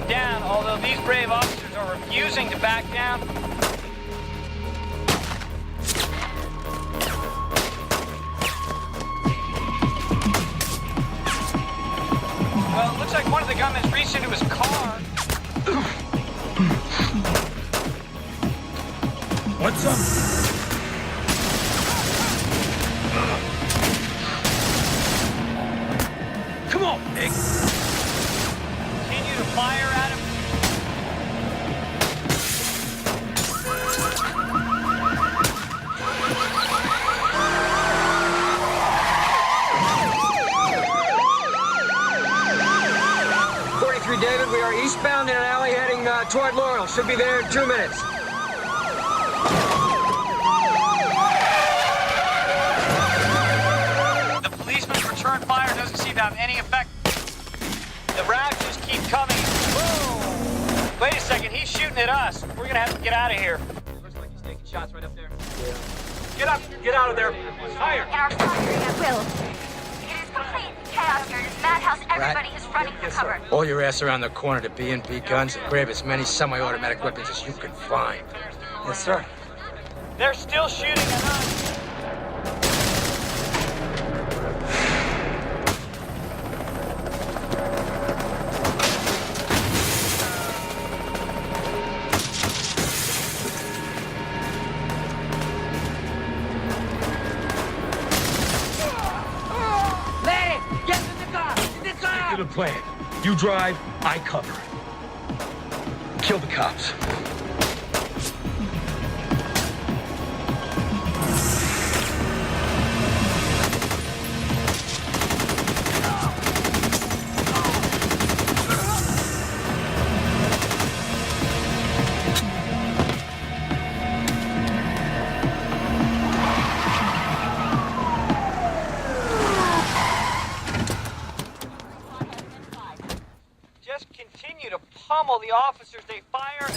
Down, although these brave officers are refusing to back down. Well, it looks like one of the gunmen's reached into his car. What's up? Come on, Nick. Fire at him. David, we are eastbound in an alley heading toward Laurel. Should be there in 2 minutes. The policeman's return fire doesn't seem to have any effect. The rounds just keep coming. Whoa! Wait a second, he's shooting at us. We're gonna have to get out of here. Looks like he's taking shots right up there. Yeah. Get up! Get out of there! Fire! In our firing at will. It is complete chaos here. In this madhouse, everybody is running for cover. All your ass around the corner to B&B guns and grab as many semi-automatic weapons as you can find. Yes, sir. They're still shooting at us. The plan. You drive, I cover. Kill the cops. officers, they fire.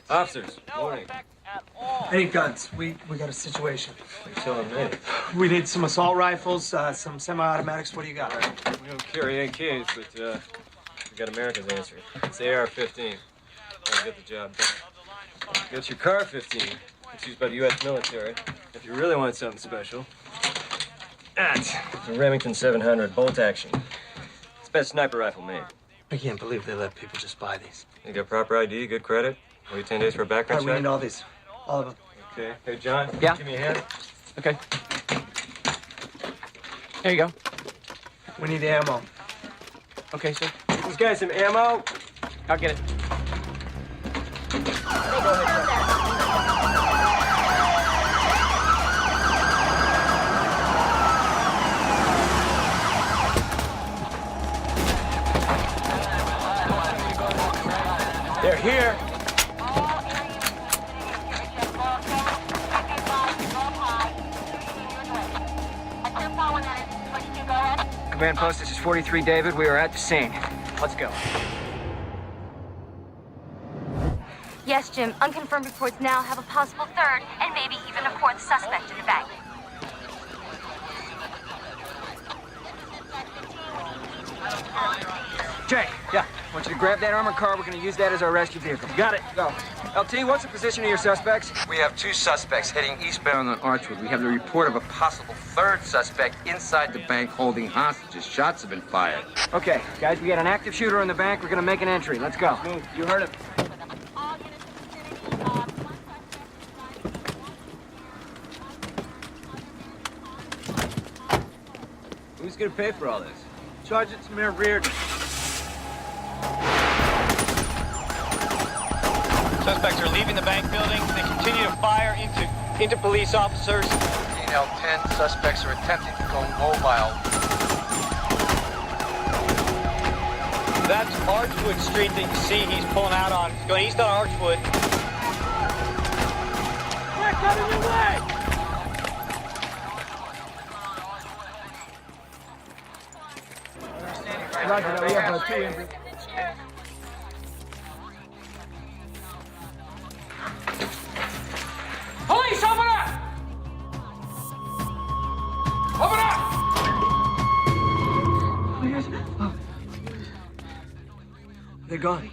Officers, no morning. effect at all. Any guns? We got a situation. You're showing me. We need some assault rifles, some semi-automatics. What do you got? We don't carry AKs, but we got America's answer. It's AR-15. That'll get the job done. Get your CAR-15. It's used by the U.S. military. If you really want something special, that's a Remington 700 bolt action. It's the best sniper rifle made. I can't believe they let people just buy these. You got proper ID, good credit. Wait 10 days for a background All right, we check. need all these. All of them. Okay. Hey, John. Yeah? Give me a hand. Okay. There you go. We need ammo. Okay, sir. Get this guy some ammo. I'll get it. They're here. Command post, this is 43 David. We are at the scene. Let's go. Yes, Jim. Unconfirmed reports now have a possible third and maybe even a fourth suspect in the bank. Jay, yeah. I want you to grab that armored car. We're going to use that as our rescue vehicle. Got it. Go. LT, what's the position of your suspects? We have 2 suspects heading eastbound on Archwood. We have the report of a possible 3rd suspect inside the bank holding hostages. Shots have been fired. Okay, guys, we got an active shooter in the bank. We're going to make an entry. Let's go. Move. You heard him. Who's gonna pay for all this? Sergeant Samir Reardon. Suspects are leaving the bank building. They continue to fire into police officers. 15L10 suspects are attempting to go mobile. That's Archwood Street that you see he's pulling out on. He's going east on Archwood. We're coming your way! Roger, we have 2 injured. Police, open up! Open up! They're gone.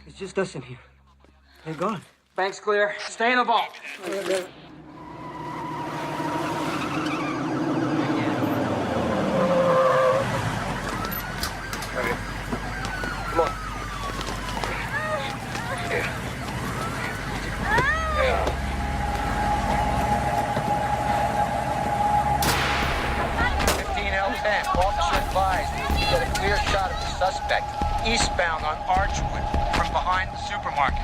It's just us in here. They're gone. Bank's clear. Stay in the vault. Come on. Officer advised. You get a clear shot of the suspect eastbound on Archwood from behind the supermarket.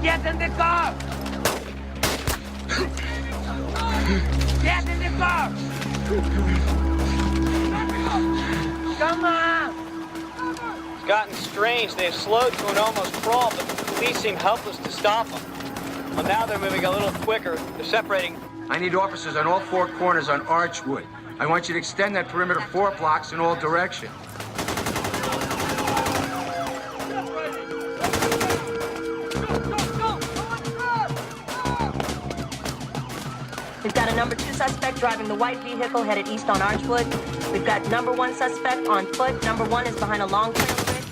Get in the car! Get in the car! Come on! It's gotten strange. They've slowed to an almost crawl, but the police seem helpless to stop them. Well, now they're moving a little quicker. They're separating. I need officers on all 4 corners on Archwood. I want you to extend that perimeter 4 blocks in all directions. We've got a number 2 suspect driving the white vehicle headed east on Archwood. We've got number 1 suspect on foot. Number 1 is behind a long trail bridge.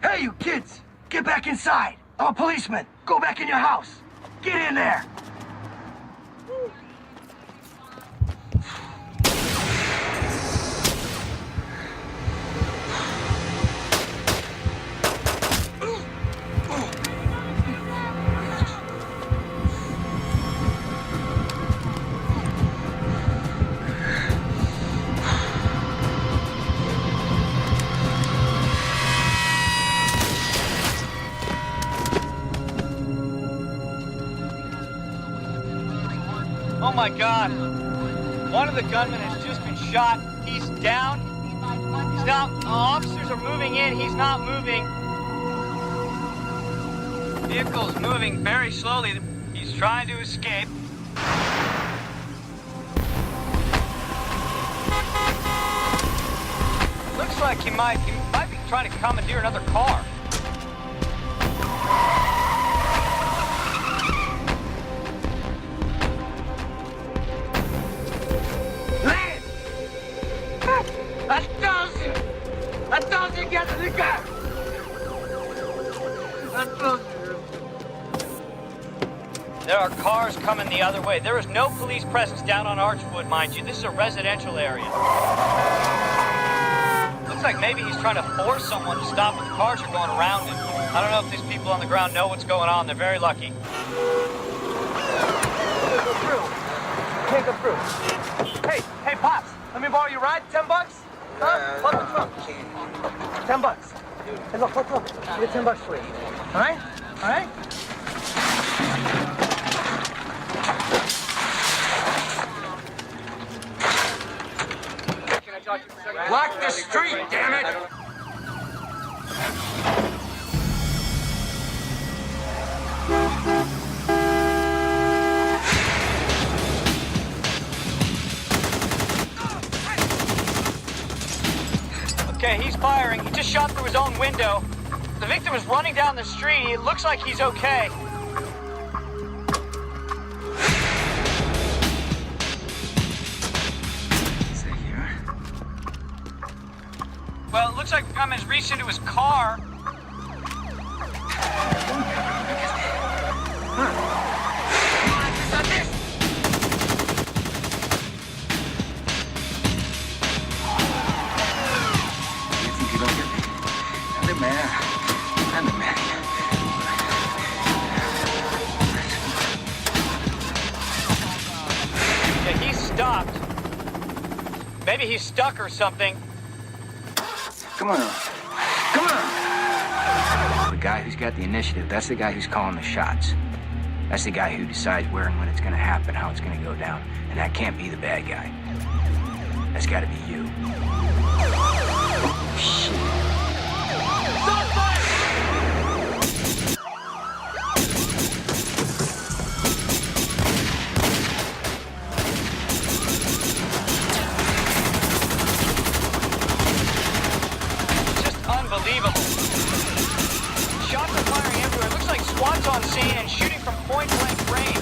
Hey, you kids! Get back inside! I'm a policeman! Go back in your house! Get in there! Oh my God! One of the gunmen has just been shot. He's down. He's not. Officers are moving in. He's not moving. Vehicle's moving very slowly. He's trying to escape. Looks like he might be trying to commandeer another car. Get in the car! There are cars coming the other way. There is no police presence down on Archwood, mind you. This is a residential area. Looks like maybe he's trying to force someone to stop when the cars are going around him. I don't know if these people on the ground know what's going on. They're very lucky. Can't go through. Hey, Pops, let me borrow your ride? $10? Huh? Plug the trunk. $10. Hey, look. Give me $10 for you. All right? Block the street, damn it! Okay, he's firing. He just shot through his own window. The victim is running down the street. It looks like he's okay. Well, it looks like the gunman has reached into his car. Yeah, he's stopped. Maybe he's stuck or something. Come on. The guy who's got the initiative, that's the guy who's calling the shots. That's the guy who decides where and when it's gonna happen, how it's gonna go down. And that can't be the bad guy. That's gotta be you. Shit. Unbelievable. Shots are firing everywhere. It looks like SWAT's on scene and shooting from point-blank range.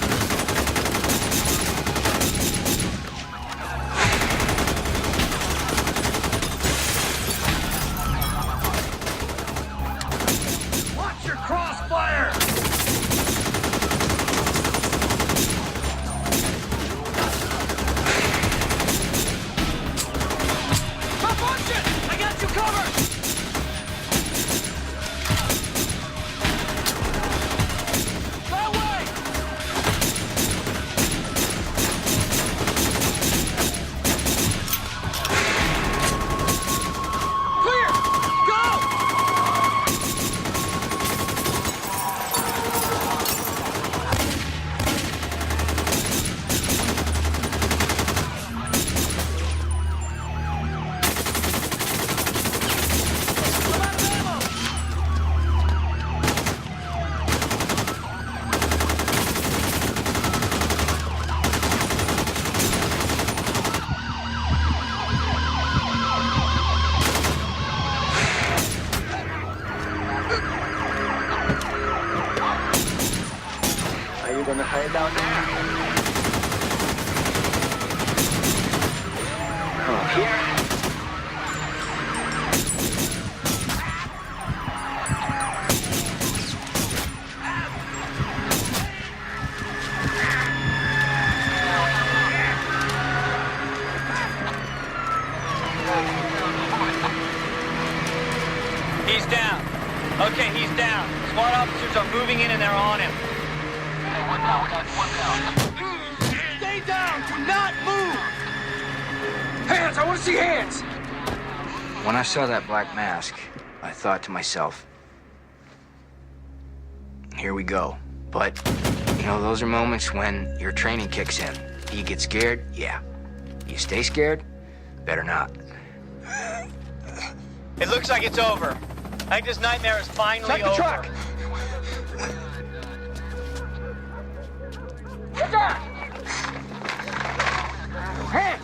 Watch your crossfire! Gonna hide down there? Come here. He's down. Okay, he's down. SWAT officers are moving in and they're on him. Stay down! Do not move! Hands! I want to see hands! When I saw that black mask, I thought to myself, here we go. But, you know, those are moments when your training kicks in. You get scared? Yeah. You stay scared? Better not. It looks like it's over. I think this nightmare is finally over. Check the truck! Hands!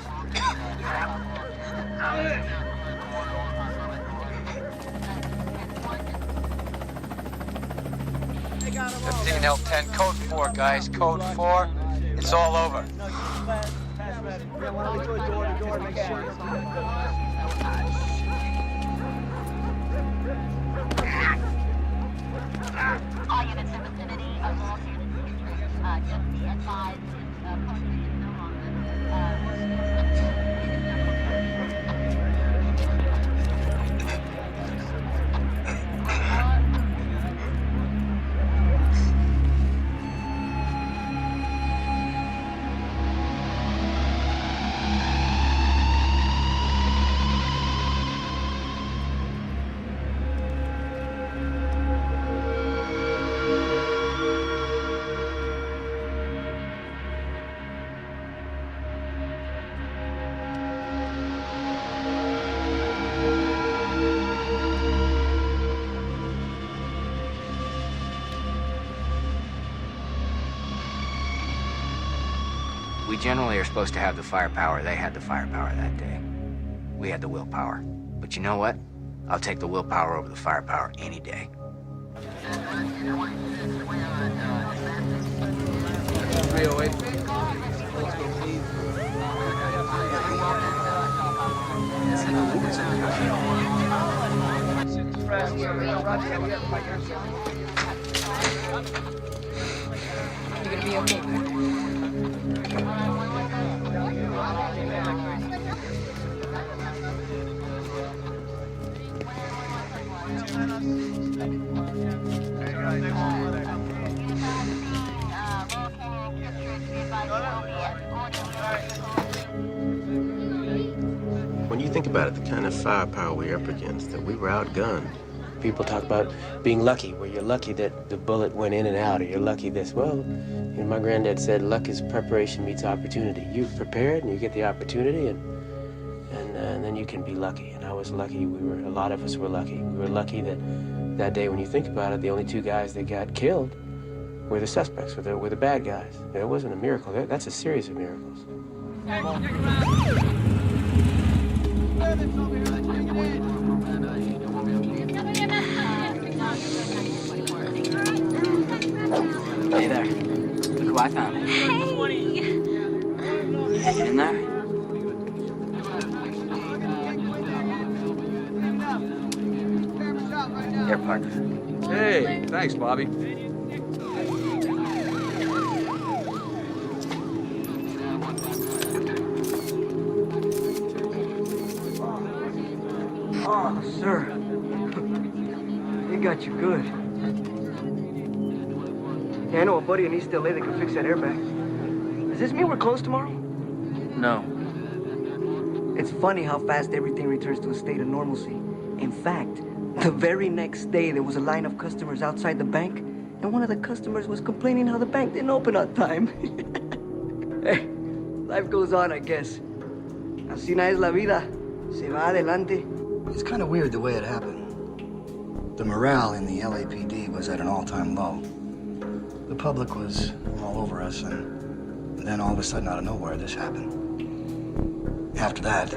15L10, code 4, guys. Code 4. It's all over. All units in vicinity of all units, just be advised, posting is no We generally are supposed to have the firepower. They had the firepower that day. We had the willpower. But you know what? I'll take the willpower over the firepower any day. You're gonna be okay. When you think about it, the kind of firepower we're up against, that we were outgunned. People talk about being lucky, where you're lucky that the bullet went in and out, or you're lucky this. Well, you know, my granddad said luck is preparation meets opportunity. You're prepared and you get the opportunity, and then you can be lucky. And I was lucky. A lot of us were lucky. We were lucky that day, when you think about it, the only two guys that got killed were the suspects, were the bad guys. It wasn't a miracle. That's a series of miracles. Hey there. Look who I found. Hey! You hanging in there? Here, partner. Hey, thanks, Bobby. Oh, sir. They got you good. Yeah, I know a buddy in East LA that can fix that airbag. Does this mean we're closed tomorrow? No. It's funny how fast everything returns to a state of normalcy. In fact, the very next day, there was a line of customers outside the bank, and one of the customers was complaining how the bank didn't open on time. Hey, life goes on, I guess. Así no es la vida. Se va adelante. It's kind of weird the way it happened. The morale in the LAPD was at an all-time low. The public was all over us, and then all of a sudden, out of nowhere, this happened. After that,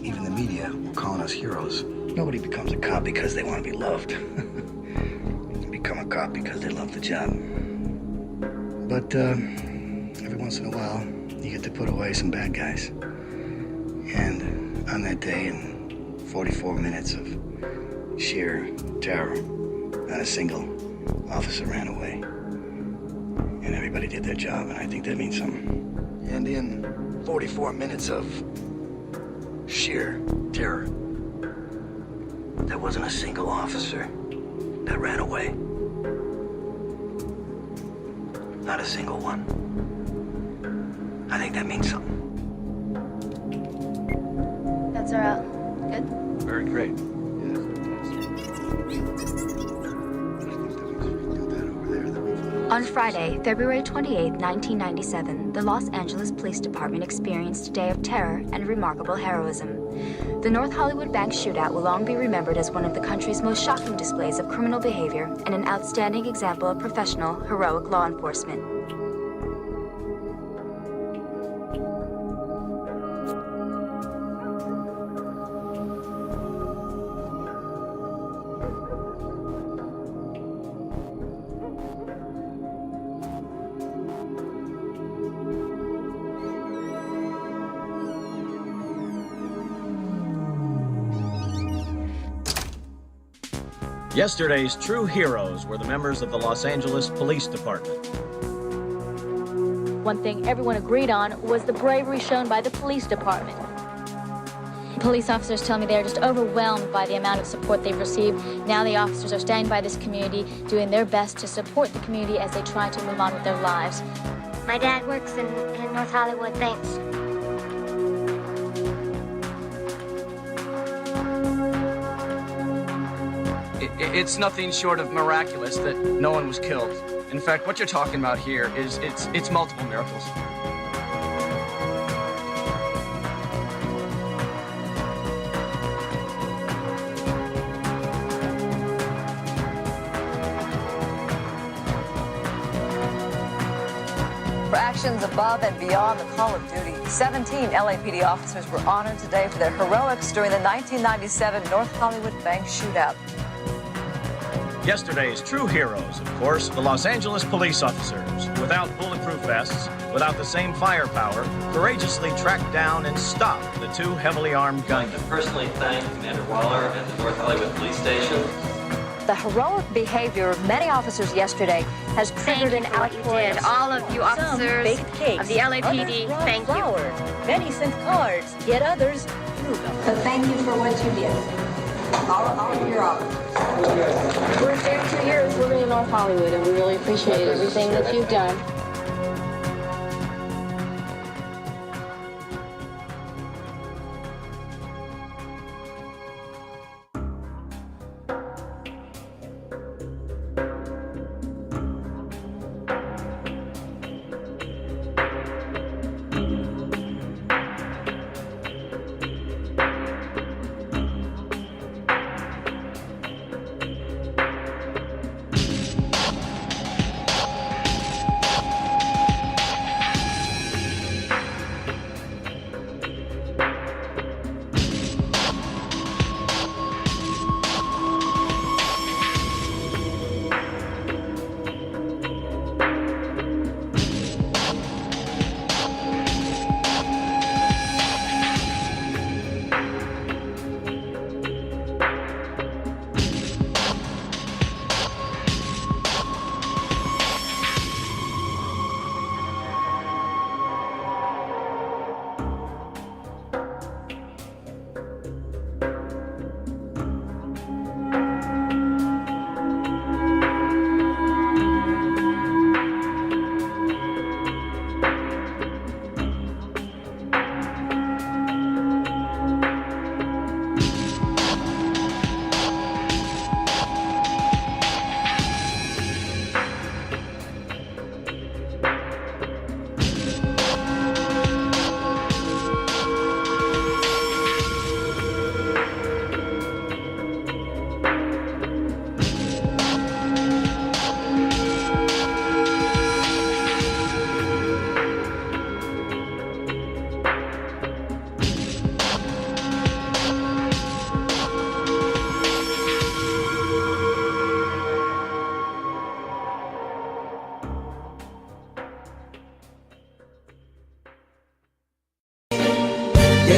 even the media were calling us heroes. Nobody becomes a cop because they want to be loved. They become a cop because they love the job. But every once in a while, you get to put away some bad guys. And on that day, in 44 minutes of sheer terror, not a single officer ran away. And everybody did their job, and I think that means something. And in 44 minutes of sheer terror, there wasn't a single officer that ran away. Not a single one. I think that means something. That's our good. Very great. On Friday, February 28, 1997, the Los Angeles Police Department experienced a day of terror and remarkable heroism. The North Hollywood Bank shootout will long be remembered as one of the country's most shocking displays of criminal behavior and an outstanding example of professional, heroic law enforcement. Yesterday's true heroes were the members of the Los Angeles Police Department. One thing everyone agreed on was the bravery shown by the police department. Police officers tell me they're just overwhelmed by the amount of support they've received. Now the officers are standing by this community, doing their best to support the community as they try to move on with their lives. My dad works in North Hollywood, thanks. It's nothing short of miraculous that no one was killed. In fact, what you're talking about here is it's multiple miracles. For actions above and beyond the call of duty, 17 LAPD officers were honored today for their heroics during the 1997 North Hollywood Bank shootout. Yesterday's true heroes, of course, the Los Angeles police officers, without bulletproof vests, without the same firepower, courageously tracked down and stopped the two heavily armed gunmen. I'd like to personally thank Commander Waller at the North Hollywood Police Station. The heroic behavior of many officers yesterday has triggered an outpouring. All of you officers baked cakes, of the LAPD, thank you. flour. Many sent cards, yet others threw them. But thank you for what you did. All of your officers. We're here 2 years living in North Hollywood, and we really appreciate everything that you've done.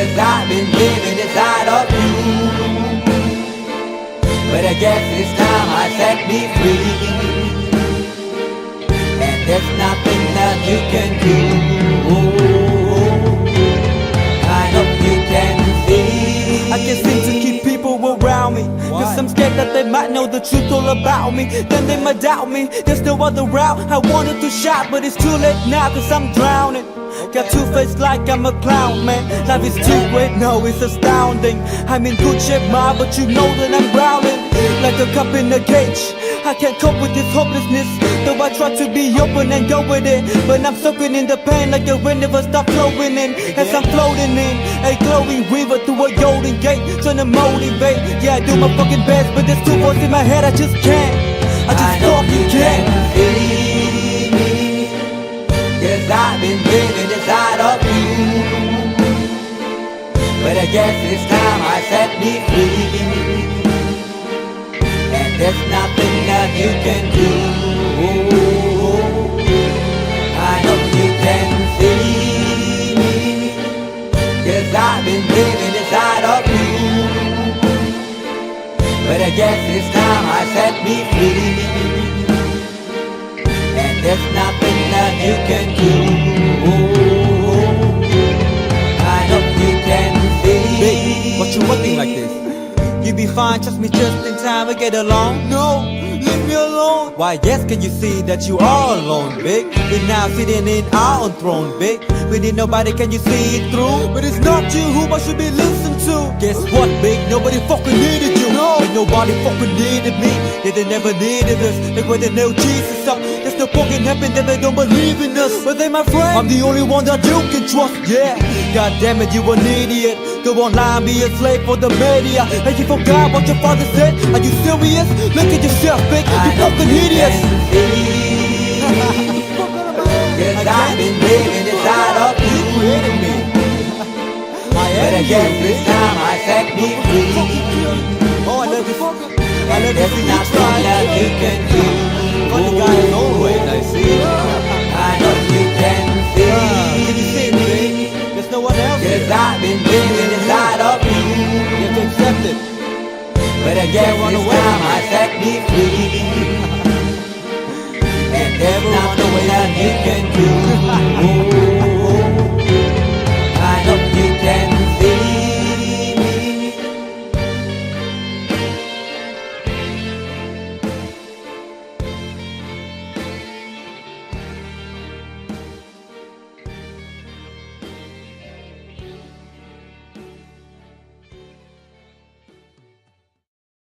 'Cause I've been living inside of you. But I guess this time I set me free. And there's nothing that you can do. I hope you can see. I can't seem to keep people around me. Cause I'm scared that they might know the truth all about me. Then they might doubt me. There's no other route. I wanted to shout, but it's too late now cause I'm drowning. Got two face like I'm a clown, man. Life is too great, no, it's astounding. I'm in good shape, ma, but you know that I'm drowning. Like a cup in a cage. I can't cope with this hopelessness. Though I try to be open and go with it, but I'm soaking in the pain like the wind never stop flowing in. As I'm floating in a glowing river through a golden gate, trying to motivate. Yeah, I do my fucking best, but there's two voices in my head, I just can't. I just fucking can't. Cause I've been living inside of you. But I guess this time I set me free. And there's nothing that you can do. I hope you can see me. Cause I've been living inside of you. But I guess this time I set me free. And there's nothing that you can do. I hope you can see. Babe, what you looking like this? You be fine, trust me just in time, we get along. No, leave me alone. Why yes, can you see that you are alone, big? We're now sitting in our own throne, big. We need nobody, can you see it through? But it's not you who I should be listening to. Guess what, big? Nobody fucking needed you. No, and nobody fucking needed me. Yeah, they never needed us. Like when they nailed Jesus up, there's no fucking heaven that they don't believe in us. But they my friend, I'm the only one that you can trust. Yeah, god damn it, you an idiot. Go online, be a slave for the media. And you forgot what your father said. Are you serious? Look at yourself, big. You fucking idiots. Cause I've been living inside of you. But I guess this time I set me free. Oh, I love this. I love this. There's nothing that you can do. Funny guy is always, I see. I hope you can see. Can you see me? There's no one else. Cause I've been living inside of you. You have to accept it. But I guess this time I set me free. And there's nothing that you can do. I hope you can